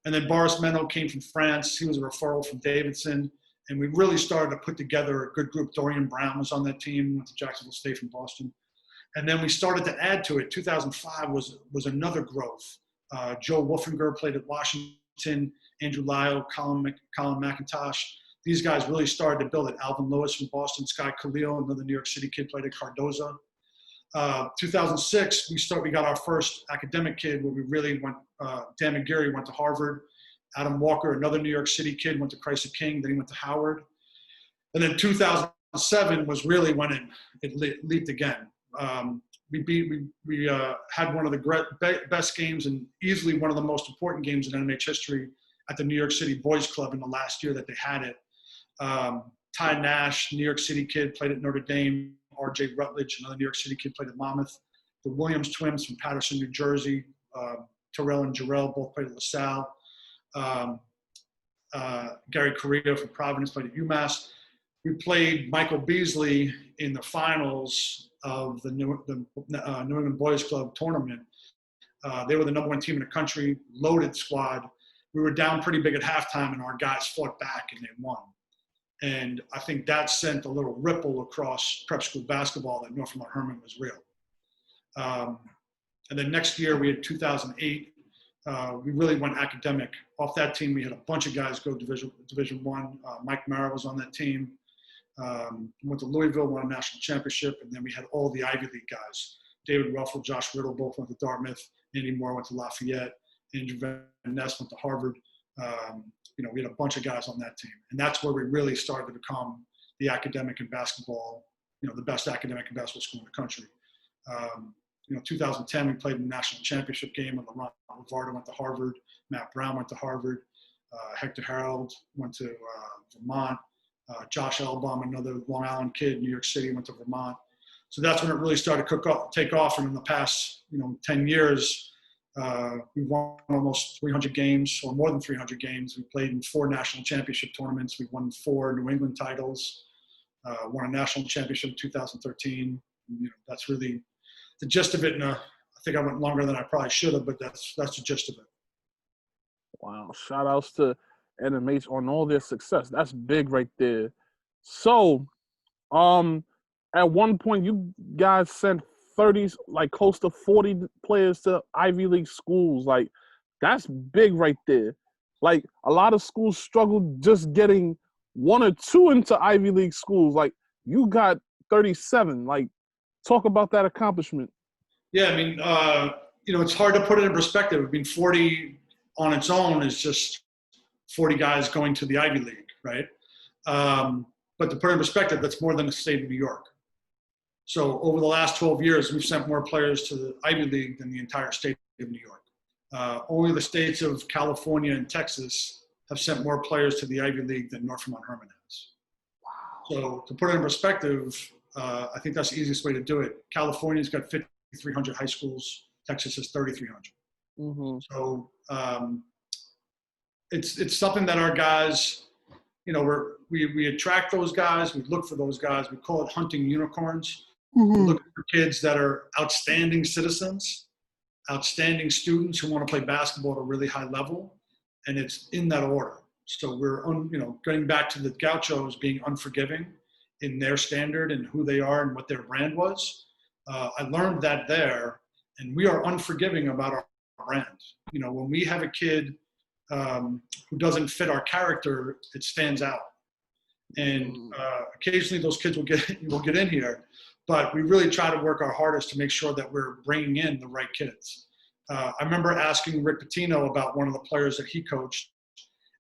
And then Boris Menno came from France. He was a referral from Davidson. And we really started to put together a good group. Dorian Brown was on that team, went to Jacksonville State from Boston. And then we started to add to it. 2005 was another growth. Joe Wolfinger played at Washington, Andrew Lyle, Colin McIntosh. These guys really started to build it. Alvin Lewis from Boston, Scott Khalil, another New York City kid, played at Cardozo. 2006, we got our first academic kid where we really went. Dan McGarry went to Harvard. Adam Walker, another New York City kid, went to Christ the King. Then he went to Howard. And then 2007 was really when it leaped again. We had one of the best games and easily one of the most important games in NMH history at the New York City Boys Club in the last year that they had it. Ty Nash, New York City kid, played at Notre Dame. R.J. Rutledge, another New York City kid, played at Monmouth. The Williams twins from Paterson, New Jersey. Terrell and Jarrell both played at LaSalle. Gary Correa from Providence played at UMass. We played Michael Beasley in the finals of the New England Boys Club tournament. They were the #1 team in the country, loaded squad. We were down pretty big at halftime, and our guys fought back, and they won. And I think that sent a little ripple across prep school basketball that Northfield Mount Hermon was real. And then next year, we had 2008. We really went academic. Off that team, we had a bunch of guys go Division One. Mike Mara was on that team. Went to Louisville, won a national championship, and then we had all the Ivy League guys. David Ruffle, Josh Riddle both went to Dartmouth. Andy Moore went to Lafayette. Andrew Van Ness went to Harvard. We had a bunch of guys on that team. And that's where we really started to become the academic and basketball, the best academic and basketball school in the country. 2010, we played in the national championship game, and LeBron Lavardo went to Harvard. Matt Brown went to Harvard. Hector Harold went to Vermont. Josh Elbaum, another Long Island kid, New York City, went to Vermont. So that's when it really started to take off. And in the past, 10 years, we won almost 300 games, or more than 300 games. We played in 4 national championship tournaments. We won 4 New England titles. Won a national championship in 2013. That's really the gist of it. I think I went longer than I probably should have, but that's the gist of it. Wow! Shout outs to NMH on all their success. That's big right there. So, at one point, you guys sent 30s, like close to 40 players to Ivy League schools. Like, that's big right there. Like, a lot of schools struggle just getting 1 or 2 into Ivy League schools. Like, you got 37. Like, talk about that accomplishment. Yeah, I mean, it's hard to put it in perspective. I mean, 40 on its own is just 40 guys going to the Ivy League, right? But to put it in perspective, that's more than the state of New York. So over the last 12 years, we've sent more players to the Ivy League than the entire state of New York. Only the states of California and Texas have sent more players to the Ivy League than Northfield Mount Hermon has. Wow. So to put it in perspective, I think that's the easiest way to do it. California's got 5,300 high schools. Texas has 3,300. Mm-hmm. So it's something that our guys, we attract those guys. We look for those guys. We call it hunting unicorns. Mm-hmm. We're looking for kids that are outstanding citizens, outstanding students who want to play basketball at a really high level, and it's in that order. So we're, going back to the Gauchos being unforgiving in their standard and who they are and what their brand was. I learned that there, and we are unforgiving about our brand. When we have a kid who doesn't fit our character, it stands out. And occasionally those kids will get in here, but we really try to work our hardest to make sure that we're bringing in the right kids. I remember asking Rick Pitino about one of the players that he coached,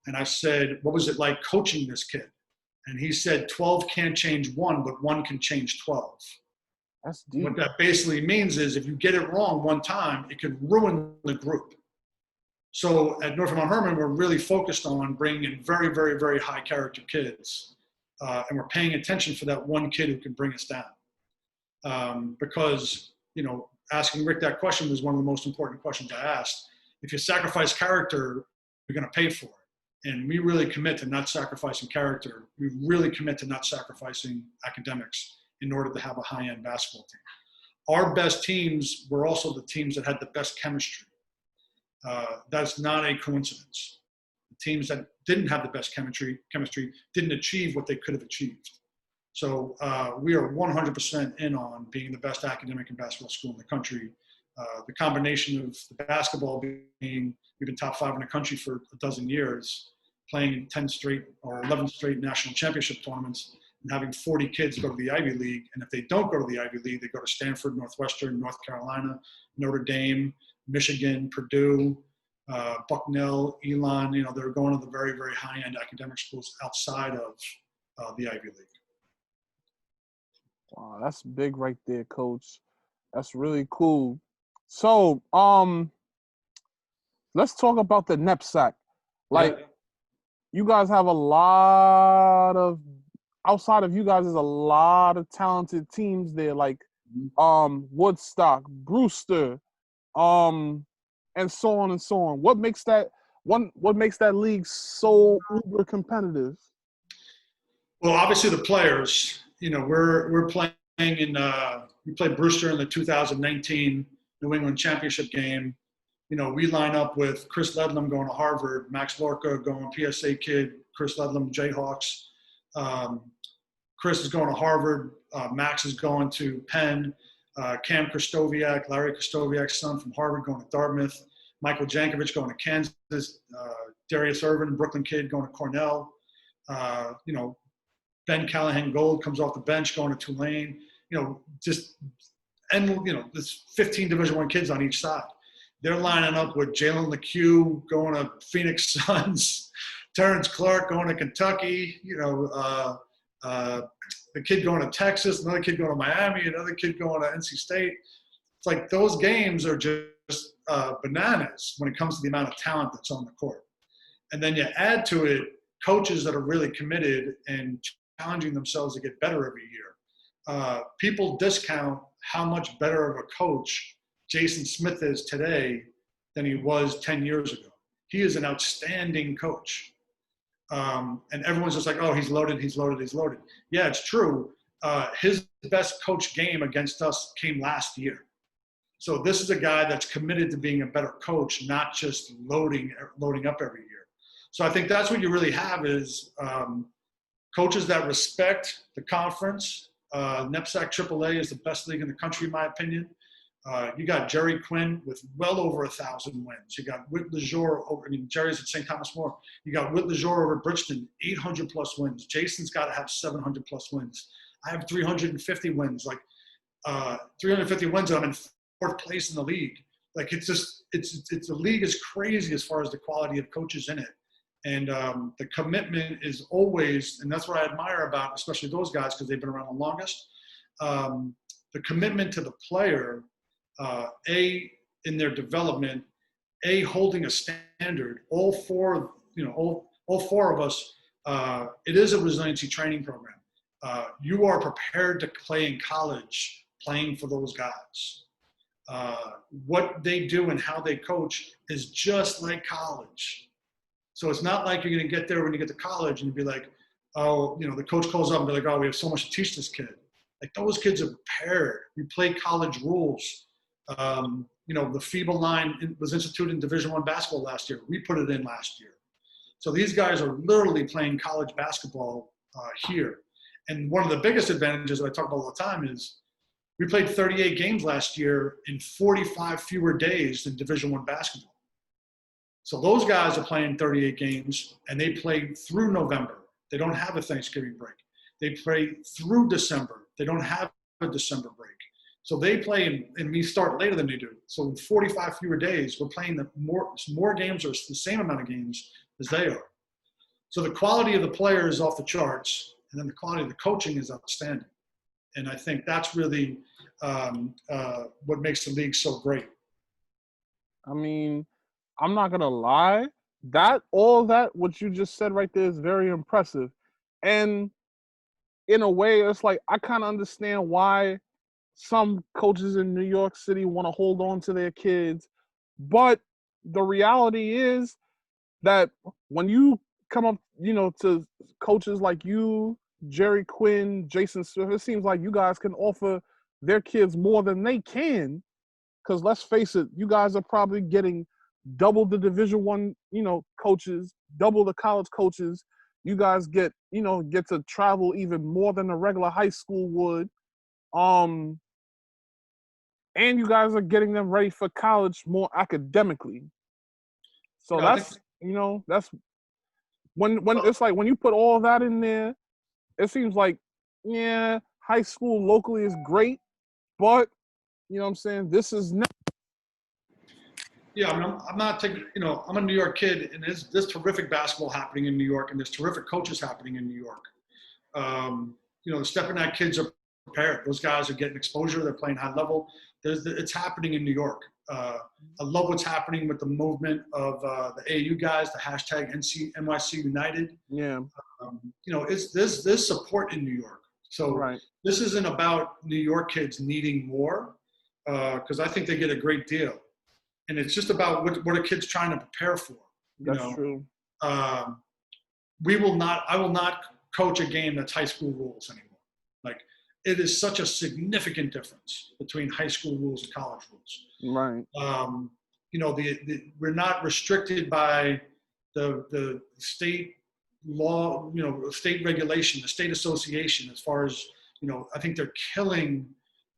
and I said, what was it like coaching this kid? And he said, 12 can't change 1, but 1 can change 12. That's deep. What that basically means is if you get it wrong one time, it could ruin the group. So at Northfield Mount Hermon, we're really focused on bringing in very, very, very high character kids. And we're paying attention for that one kid who can bring us down. Because, asking Rick that question was one of the most important questions I asked. If you sacrifice character, you're going to pay for it. And we really commit to not sacrificing character. We really commit to not sacrificing academics in order to have a high-end basketball team. Our best teams were also the teams that had the best chemistry. That's not a coincidence. The teams that didn't have the best chemistry didn't achieve what they could have achieved. So we are 100% in on being the best academic and basketball school in the country. The combination of the basketball being, we've been top 5 in the country for a dozen years, playing 10 straight or 11 straight national championship tournaments, and having 40 kids go to the Ivy League. And if they don't go to the Ivy League, they go to Stanford, Northwestern, North Carolina, Notre Dame, Michigan, Purdue, Bucknell, Elon. You know, they're going to the very, very high-end academic schools outside of the Ivy League. Wow, that's big right there, Coach. That's really cool. So, let's talk about the NEPSAC. Like, Yeah. you guys have a lot of, outside of you guys, there's a lot of talented teams there, like Woodstock, Brewster, and so on and so on. What makes that league so uber competitive? Well, obviously the players. You know, we're playing in. We played Brewster in the 2019 New England Championship game. You know, we line up with Chris Ledlam going to Harvard, Max Lorca going PSA kid, Chris Ledlam Jayhawks. Chris is going to Harvard. Max is going to Penn. Cam Kristoviak, Larry Kristoviak's son from Harvard, going to Dartmouth. Michael Jankovic going to Kansas. Darius Irvin, Brooklyn kid, going to Cornell. You know, Ben Callahan Gold comes off the bench going to Tulane. You know, there's 15 Division I kids on each side. They're lining up with Jalen LeCue going to Phoenix Suns, Terrence Clark going to Kentucky. You know, the kid going to Texas, another kid going to Miami, another kid going to NC State. It's like those games are just bananas when it comes to the amount of talent that's on the court. And then you add to it coaches that are really committed and challenging themselves to get better every year. People discount how much better of a coach Jason Smith is today than he was 10 years ago. He is an outstanding coach. And everyone's just like, oh, he's loaded. Yeah, it's true. His best coach game against us came last year. So this is a guy that's committed to being a better coach, not just loading up every year. So I think that's what you really have is coaches that respect the conference. NEPSAC AAA is the best league in the country, in my opinion. You got Jerry Quinn with well over 1,000 wins. You got Whit LeJour Jerry's at St. Thomas More. You got Whit LeJour over at Bridgeton, 800 plus wins. Jason's got to have 700 plus wins. I have 350 wins, 350 wins, and I'm in 4th place in the league. Like the league is crazy as far as the quality of coaches in it. And the commitment is always, and that's what I admire about, especially those guys, because they've been around the longest. The commitment to the player, in their development, holding a standard. All four of us. It is a resiliency training program. You are prepared to play in college, playing for those guys. What they do and how they coach is just like college. So it's not like you're going to get there when you get to college and be like, oh, you know, the coach calls up and be like, oh, we have so much to teach this kid. Like those kids are prepared. We play college rules. You know, the FIBA line was instituted in Division I basketball last year. We put it in last year. So these guys are literally playing college basketball here. And one of the biggest advantages that I talk about all the time is we played 38 games last year in 45 fewer days than Division I basketball. So those guys are playing 38 games, and they play through November. They don't have a Thanksgiving break. They play through December. They don't have a December break. So they play, and we start later than they do. So in 45 fewer days, we're playing more games or the same amount of games as they are. So the quality of the player is off the charts, and then the quality of the coaching is outstanding. And I think that's really what makes the league so great. I mean, I'm not gonna lie. What you just said right there is very impressive. And in a way, it's like I kind of understand why some coaches in New York City want to hold on to their kids. But the reality is that when you come up, you know, to coaches like you, Jerry Quinn, Jason Smith, it seems like you guys can offer their kids more than they can. Because let's face it, you guys are probably getting double the Division I, coaches, double the college coaches. You guys get to travel even more than a regular high school would. And you guys are getting them ready for college more academically. So I think, that's when it's like when you put all that in there, it seems like, yeah, high school locally is great, but you know what I'm saying, this is not. Yeah, I mean, I'm not taking, I'm a New York kid, and there's terrific basketball happening in New York, and there's terrific coaches happening in New York. The Stepinac kids are prepared. Those guys are getting exposure. They're playing high level. It's happening in New York. I love what's happening with the movement of the AAU guys, the hashtag NYC United. Yeah. There's support in New York. So right. This isn't about New York kids needing more, because I think they get a great deal. And it's just about what a kid's trying to prepare for. That's true. I will not coach a game that's high school rules anymore. Like, it is such a significant difference between high school rules and college rules. Right. We're not restricted by the state law, state regulation, the state association, as far as, I think they're killing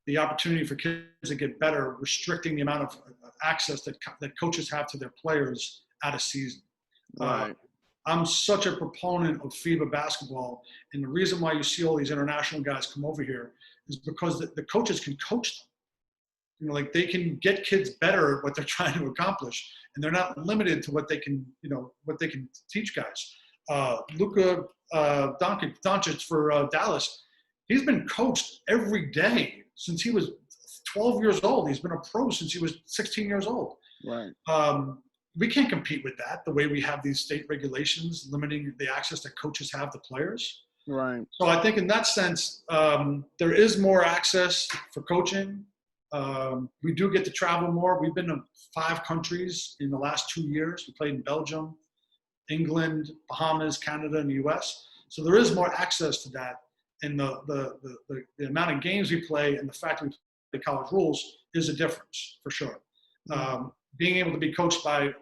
the opportunity for kids to get better, restricting the amount of access that coaches have to their players at a season. Right. I'm such a proponent of FIBA basketball, and the reason why you see all these international guys come over here is because the coaches can coach them. They can get kids better at what they're trying to accomplish, and they're not limited to what they can teach guys. Luka Doncic for Dallas, he's been coached every day since he was 12 years old. He's been a pro since he was 16 years old. Right. We can't compete with that, the way we have these state regulations limiting the access that coaches have to players. Right. So I think in that sense, there is more access for coaching. We do get to travel more. We've been to 5 countries in the last 2 years. We played in Belgium, England, Bahamas, Canada, and the US. So there is more access to that. And the amount of games we play and the fact that we play college rules is a difference, for sure. Being able to be coached by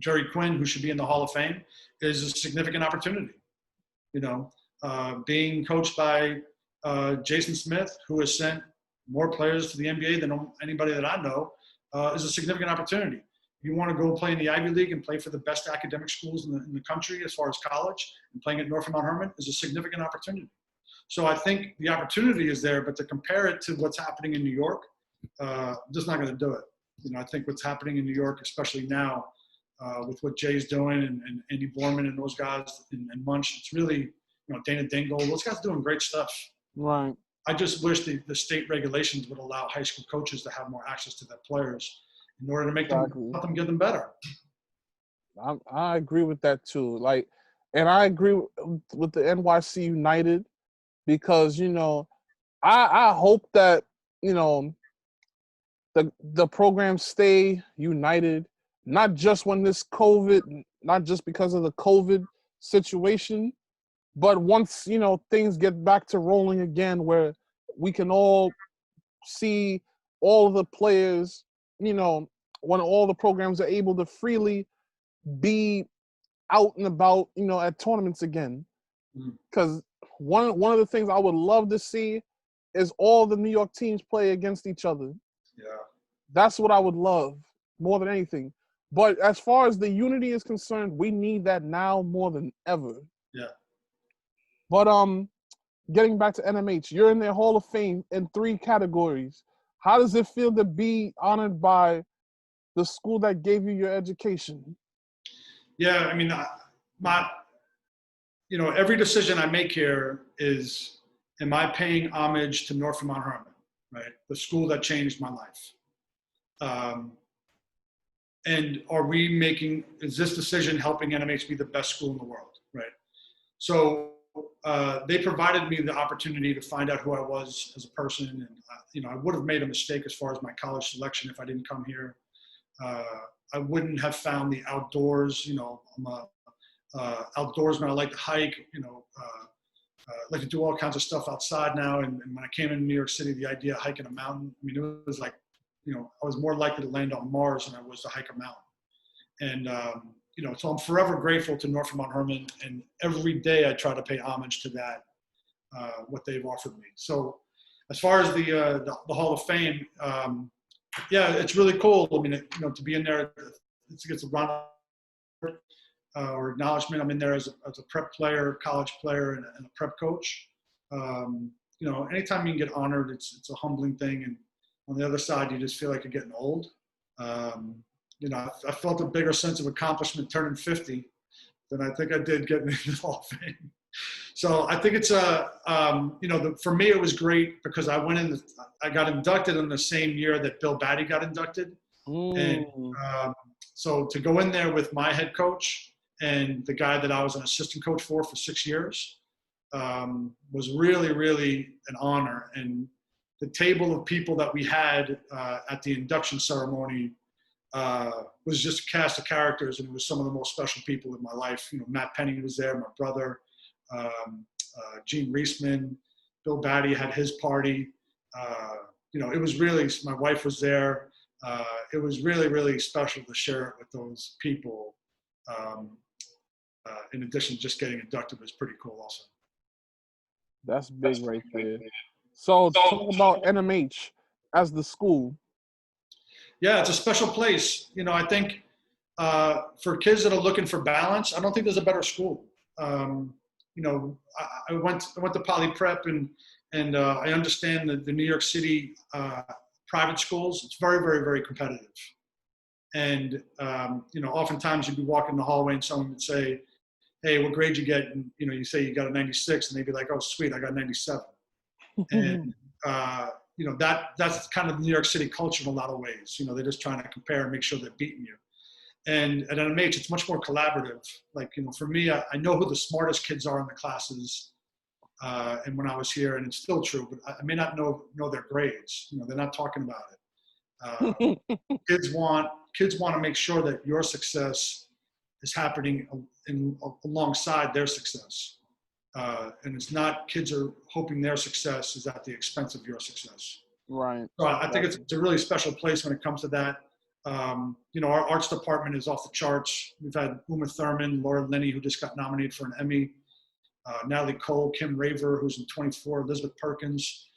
Jerry Quinn, who should be in the Hall of Fame, is a significant opportunity. Being coached by Jason Smith, who has sent more players to the NBA than anybody that I know, is a significant opportunity. You want to go play in the Ivy League and play for the best academic schools in the country as far as college, and playing at Northfield Mount Hermon is a significant opportunity. So I think the opportunity is there, but to compare it to what's happening in New York, I'm just not going to do it. I think what's happening in New York, especially now, with what Jay's doing and Andy Borman and those guys and Munch, it's really, Dana Dingle, those guys are doing great stuff. Right. I just wish the state regulations would allow high school coaches to have more access to their players in order to make them, help them get them better. I agree with that too. And I agree with the NYC United, because, I hope that, the programs stay united, not just when this COVID, not just because of the COVID situation, but once, things get back to rolling again, where we can all see all the players, when all the programs are able to freely be out and about, at tournaments again. Because one of the things I would love to see is all the New York teams play against each other. Yeah. That's what I would love more than anything. But as far as the unity is concerned, we need that now more than ever. Yeah. But getting back to NMH, you're in their Hall of Fame in 3 categories. How does it feel to be honored by the school that gave you your education? Yeah, I mean, every decision I make here is, am I paying homage to Northfield Mount Hermon, right? The school that changed my life. And is this decision helping NMH be the best school in the world, right? So they provided me the opportunity to find out who I was as a person. And, I would have made a mistake as far as my college selection if I didn't come here. I wouldn't have found the outdoors. I'm a outdoorsman. I like to hike. I like to do all kinds of stuff outside now. And when I came into New York City, the idea of hiking a mountain, it was like, I was more likely to land on Mars than I was to hike a mountain. And, so I'm forever grateful to Northfield Mount Hermon, and every day I try to pay homage to that, what they've offered me. So as far as the Hall of Fame, yeah, it's really cool. I mean, to be in there, it's a round or acknowledgement. I'm in there as a prep player, college player, and a prep coach. Anytime you can get honored, it's a humbling thing. And on the other side, you just feel like you're getting old. I felt a bigger sense of accomplishment turning 50 than I think I did getting into the Hall of Fame. So I think it's for me, it was great because I got inducted in the same year that Bill Batty got inducted. And so to go in there with my head coach and the guy that I was an assistant coach for 6 years was really, really an honor. And the table of people that we had at the induction ceremony was just a cast of characters, and it was some of the most special people in my life. Matt Penny was there, my brother, Gene Reisman, Bill Batty had his party. It was really, my wife was there. It was really, really special to share it with those people. In addition to just getting inducted was pretty cool also. That's big right there. So talk about NMH as the school. Yeah, it's a special place. I think for kids that are looking for balance, I don't think there's a better school. I went to Poly Prep and I understand that the New York City private schools, it's very, very, very competitive. And, oftentimes you'd be walking the hallway and someone would say, hey, what grade you get? And, you say you got a 96 and they'd be like, oh, sweet, I got 97. And, that's kind of the New York City culture in a lot of ways. They're just trying to compare and make sure they're beating you. And at NMH, it's much more collaborative. Like, for me, I know who the smartest kids are in the classes. And when I was here, and it's still true, but I may not know their grades. They're not talking about it. Kids want to make sure that your success is happening alongside their success. And it's not kids are hoping their success is at the expense of your success. Right. So I think it's a really special place when it comes to that. Our arts department is off the charts. We've had Uma Thurman, Laura Linney, who just got nominated for an Emmy, Natalie Cole, Kim Raver, who's in 24, Elizabeth Perkins,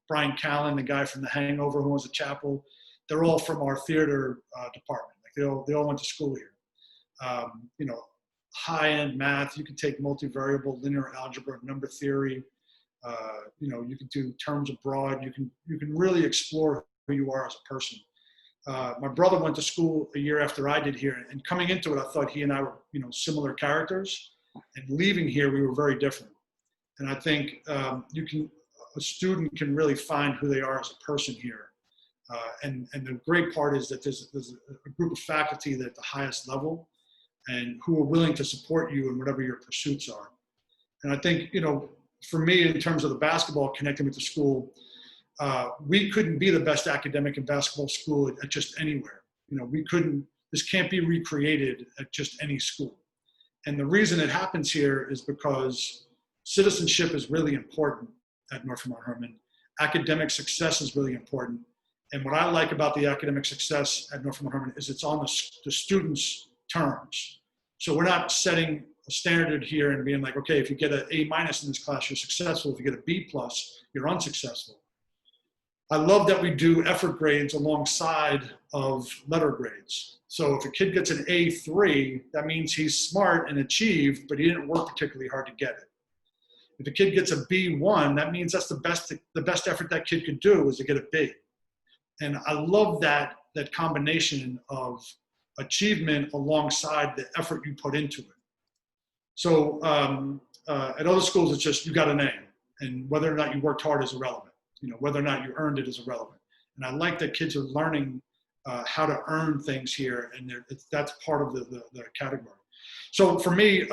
Brian Callen, the guy from The Hangover who owns the chapel. They're all from our theater department. Like they all went to school here. High-end math, you can take multivariable, linear algebra, number theory. You can do terms abroad. You can really explore who you are as a person. My brother went to school a year after I did here, and coming into it, I thought he and I were, similar characters. And leaving here, we were very different. And I think a student can really find who they are as a person here. And the great part is that there's a group of faculty that at the highest level and who are willing to support you in whatever your pursuits are. And I think, for me, in terms of the basketball connecting with the school, we couldn't be the best academic and basketball school at just anywhere. This can't be recreated at just any school. And the reason it happens here is because citizenship is really important at Northfield Mount Hermon. Academic success is really important. And what I like about the academic success at Northfield Mount Hermon is it's on the students' terms. So we're not setting a standard here and being like, okay, if you get an A- in this class, you're successful. If you get a B+, you're unsuccessful. I love that we do effort grades alongside of letter grades. So if a kid gets an A3, that means he's smart and achieved, but he didn't work particularly hard to get it. If a kid gets a B1, that means that's the best effort that kid could do is to get a B. And I love that combination of achievement alongside the effort you put into it. So at other schools, it's just you got an A, and whether or not you worked hard is irrelevant. Whether or not you earned it is irrelevant. And I like that kids are learning how to earn things here, and that's part of the category. So for me,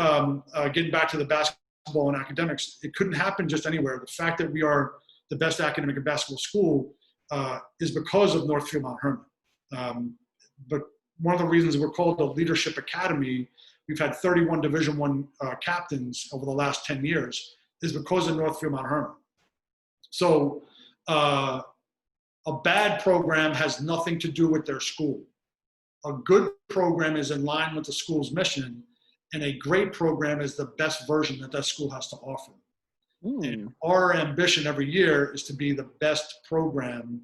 getting back to the basketball and academics, it couldn't happen just anywhere. The fact that we are the best academic and basketball school is because of Northfield Mount Hermon. But one of the reasons we're called a leadership academy, we've had 31 Division I captains over the last 10 years, is because of Northfield Mount Hermon. So a bad program has nothing to do with their school. a good program is in line with the school's mission, and a great program is the best version that that school has to offer. And our ambition every year is to be the best program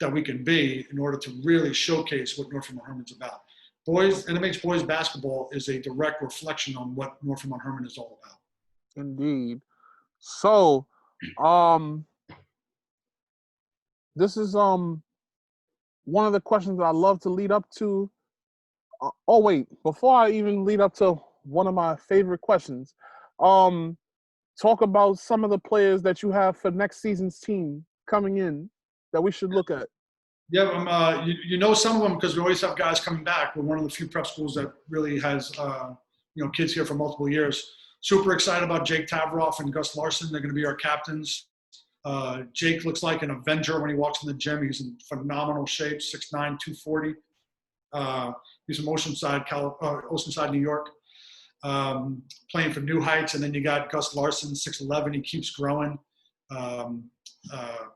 that we can be in order to really showcase what Northfield Mount Hermon's about. NMH boys basketball is a direct reflection on what Northfield Mount Hermon is all about. Indeed. So, this is one of the questions that I love to lead up to. Oh wait, before I even lead up to one of my favorite questions, talk about some of the players that you have for next season's team coming in that we should look at. Yeah, you know some of them because we always have guys coming back. We're one of the few prep schools that really has kids here for multiple years. Super excited about Jake Tavroff and Gus Larson. They're going to be our captains. Jake looks like an Avenger when he walks in the gym. He's in phenomenal shape, 6'9", 240. He's from Oceanside, New York, playing for New Heights. And then you got Gus Larson, 6'11". He keeps growing.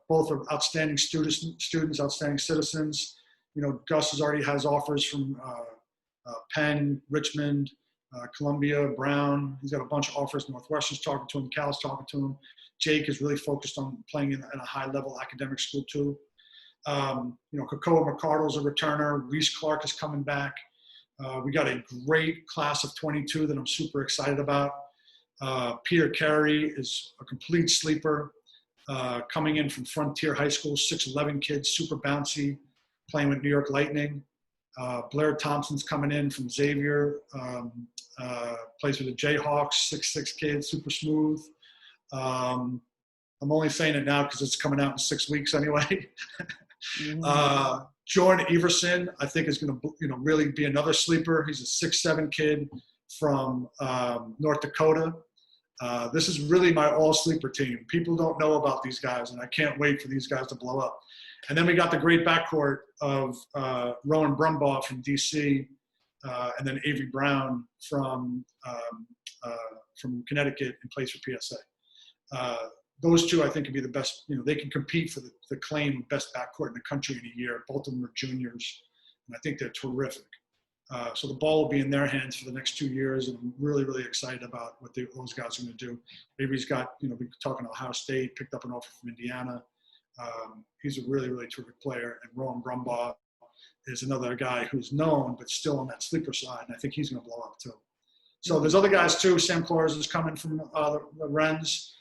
Both are outstanding students, outstanding citizens. You know, Gus already has offers from Penn, Richmond, Columbia, Brown. He's got a bunch of offers. Northwestern's talking to him. Cal's talking to him. Jake is really focused on playing in a high-level academic school too. Kakoa McCardle's a returner. Reese Clark is coming back. We got a great class of 22 that I'm super excited about. Peter Carey is a complete sleeper, coming in from Frontier High School, 6'11" kid, super bouncy, playing with New York Lightning. Blair Thompson's coming in from Xavier, plays with the Jayhawks, 6'6" kid, super smooth. I'm only saying it now because it's coming out in 6 weeks anyway. Jordan Everson, I think, is going to really be another sleeper. He's a 6'7" kid from North Dakota. This is really my all-sleeper team. People don't know about these guys, and I can't wait for these guys to blow up. And then we got the great backcourt of Rowan Brumbaugh from DC, and then Avery Brown from Connecticut and plays for PSA. Those two, I think, could be the best. They can compete for the claim of best backcourt in the country in a year. Both of them are juniors, and I think they're terrific. So the ball will be in their hands for the next 2 years, and I'm really, really excited about what those guys are going to do. Avery's got, we've been talking to Ohio State, picked up an offer from Indiana. He's a really, really terrific player, and Rowan Brumbaugh is another guy who's known but still on that sleeper side, and I think he's going to blow up too. So there's other guys too. Sam Clores is coming from the Wrens.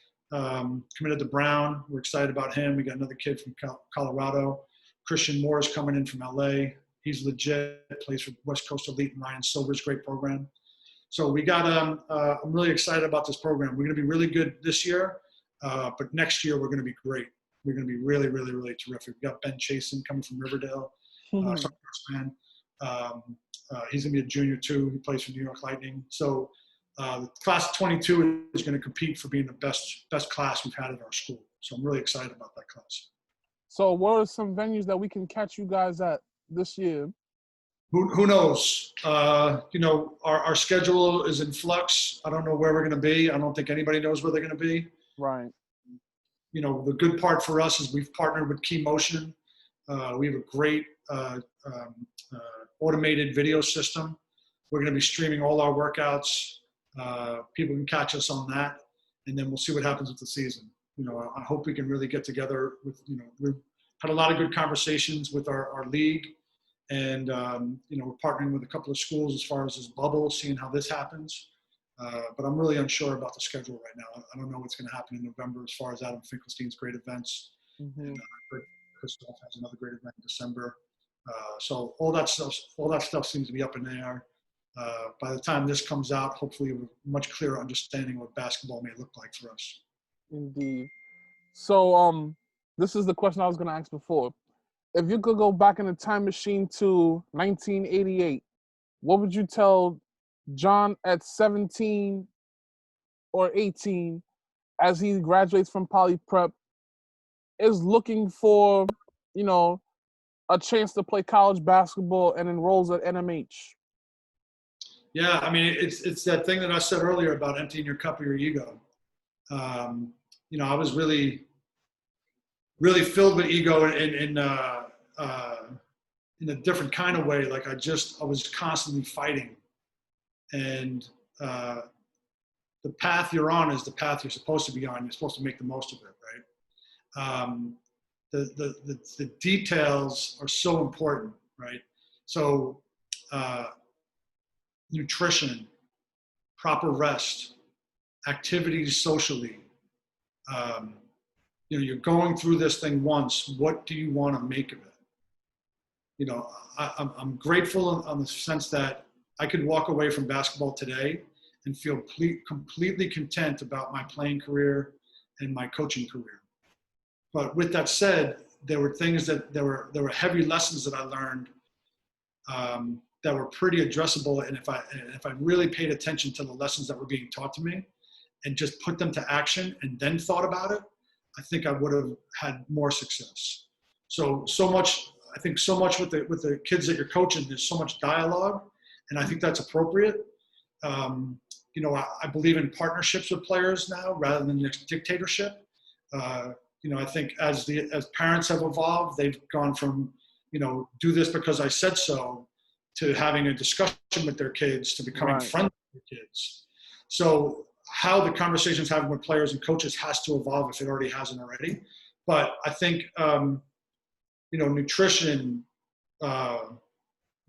Committed to Brown. We're excited about him. We got another kid from Colorado. Christian Moore is coming in from LA. He's legit, plays for West Coast Elite and Ryan Silver's great program. So we got, I'm really excited about this program. We're going to be really good this year, but next year we're going to be great. We're going to be really, really, really terrific. We got Ben Chasen coming from Riverdale. He's going to be a junior too. He plays for New York Lightning. So the class of 22 is going to compete for being the best class we've had at our school. So I'm really excited about that class. So what are some venues that we can catch you guys at this year? Who knows? Our schedule is in flux. I don't know where we're going to be. I don't think anybody knows where they're going to be. Right. The good part for us is we've partnered with Key Motion. We have a great automated video system. We're going to be streaming all our workouts. People can catch us on that, and then we'll see what happens with the season. I hope we can really get together with, we've had a lot of good conversations with our league, and, we're partnering with a couple of schools as far as this bubble, seeing how this happens. But I'm really unsure about the schedule right now. I don't know what's going to happen in November as far as Adam Finkelstein's great events. And Christoph has another great event in December. So all that stuff seems to be up in the air. By the time this comes out, hopefully we have a much clearer understanding of what basketball may look like for us. Indeed. So this is the question I was going to ask before. If you could go back in a time machine to 1988, what would you tell John at 17 or 18 as he graduates from Poly Prep, is looking for, a chance to play college basketball and enrolls at NMH? Yeah, I mean, it's that thing that I said earlier about emptying your cup of your ego. I was really, really filled with ego in a different kind of way. Like I was constantly fighting, and the path you're on is the path you're supposed to be on. You're supposed to make the most of it, right? The details are so important, right? So nutrition, proper rest, activities socially. You're going through this thing once. What do you want to make of it? I'm grateful on the sense that I could walk away from basketball today and feel completely content about my playing career and my coaching career. But with that said, there were things there were heavy lessons that I learned that were pretty addressable. And if I really paid attention to the lessons that were being taught to me and just put them to action and then thought about it, I think I would have had more success. So much with the kids that you're coaching, there's so much dialogue, and I think that's appropriate. I believe in partnerships with players now rather than dictatorship. I think as parents have evolved, they've gone from, do this because I said so, to having a discussion with their kids, to becoming friends with their kids. So how the conversations having with players and coaches has to evolve if it already hasn't already. But I think, nutrition,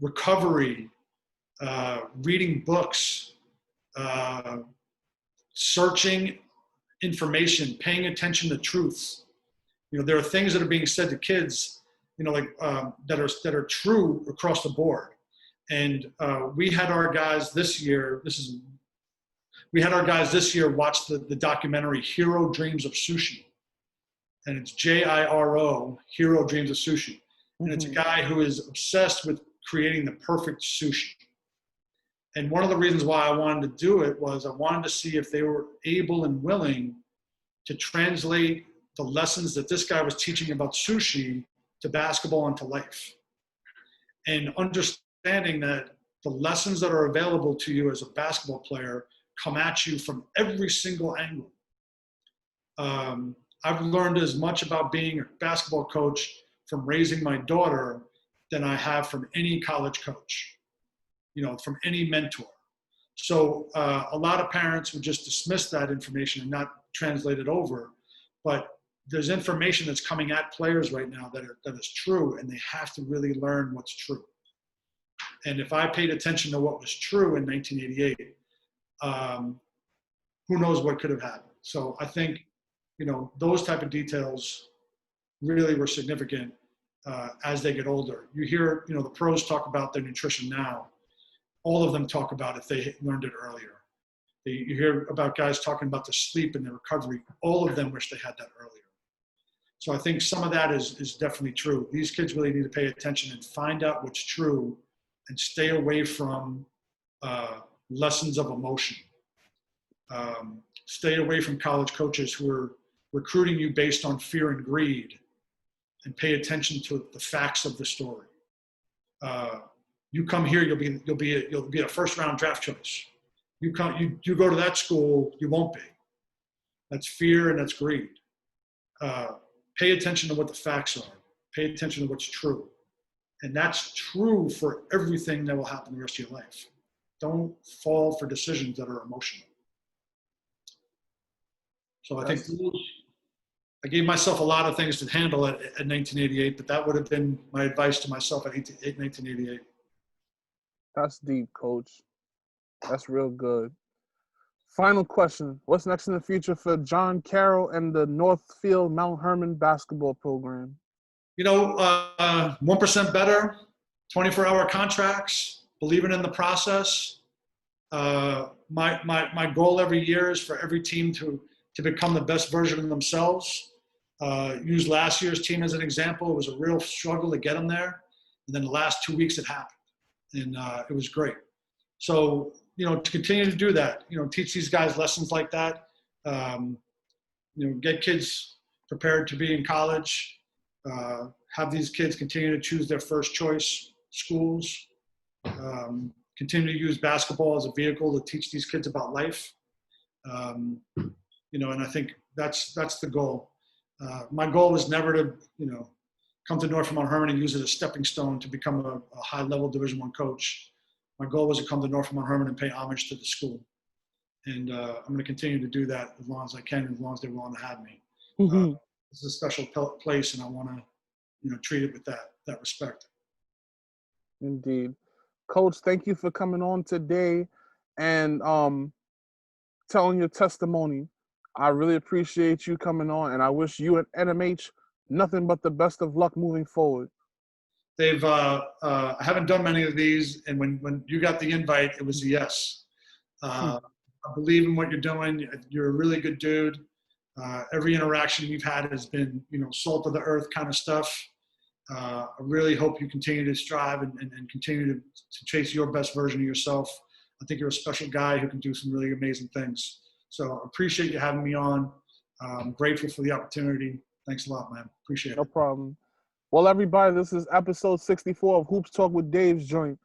recovery, reading books, searching information, paying attention to truths. There are things that are being said to kids, that are true across the board. And we had our guys this year. Watch the documentary Hero Dreams of Sushi, and it's JIRO, Hero Dreams of Sushi, and it's a guy who is obsessed with creating the perfect sushi. And one of the reasons why I wanted to do it was I wanted to see if they were able and willing to translate the lessons that this guy was teaching about sushi to basketball and to life. And understanding that the lessons that are available to you as a basketball player come at you from every single angle. I've learned as much about being a basketball coach from raising my daughter than I have from any college coach, from any mentor. So a lot of parents would just dismiss that information and not translate it over. But there's information that's coming at players right now that is true, and they have to really learn what's true. And if I paid attention to what was true in 1988, who knows what could have happened. So I think, those type of details really were significant as they get older. You hear, the pros talk about their nutrition now. All of them talk about if they learned it earlier. You hear about guys talking about the sleep and the recovery. All of them wish they had that earlier. So I think some of that is definitely true. These kids really need to pay attention and find out what's true and stay away from lessons of emotion. Stay away from college coaches who are recruiting you based on fear and greed, and pay attention to the facts of the story. You come here, you'll be a first round draft choice. You go to that school, you won't be. That's fear and that's greed. Pay attention to what the facts are. Pay attention to what's true. And that's true for everything that will happen the rest of your life. Don't fall for decisions that are emotional. So I think I gave myself a lot of things to handle at 1988, but that would have been my advice to myself at 1988. That's deep, Coach. That's real good. Final question. What's next in the future for John Carroll and the Northfield Mount Hermon basketball program? 1% better, 24-hour contracts, believing in the process. My goal every year is for every team to become the best version of themselves. Use last year's team as an example. It was a real struggle to get them there. And then the last 2 weeks it happened. And it was great. So, to continue to do that, teach these guys lessons like that, get kids prepared to be in college, have these kids continue to choose their first choice schools, continue to use basketball as a vehicle to teach these kids about life. And I think that's the goal. My goal was never to, come to Northfield Mount Hermon and use it as a stepping stone to become a high-level Division I coach. My goal was to come to Northfield Mount Hermon and pay homage to the school. And I'm going to continue to do that as long as I can, as long as they're willing to have me. This is a special place, and I want to, treat it with that respect. Indeed. Coach, thank you for coming on today and telling your testimony. I really appreciate you coming on, and I wish you and NMH nothing but the best of luck moving forward. They've I haven't done many of these, and when you got the invite, it was a yes. I believe in what you're doing. You're a really good dude. Every interaction we've had has been, salt of the earth kind of stuff. I really hope you continue to strive and continue to chase your best version of yourself. I think you're a special guy who can do some really amazing things. So I appreciate you having me on. I'm grateful for the opportunity. Thanks a lot, man. Appreciate it. No problem. Well, everybody, this is episode 64 of Hoops Talk with Dave's Joint.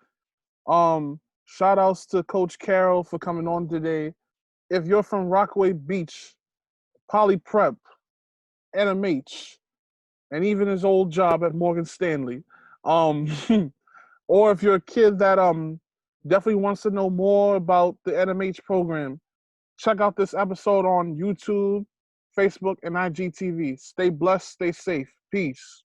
Shout outs to Coach Carroll for coming on today. If you're from Rockaway Beach, Poly Prep, NMH, and even his old job at Morgan Stanley, or if you're a kid that definitely wants to know more about the NMH program, check out this episode on YouTube, Facebook, and IGTV. Stay blessed, stay safe. Peace.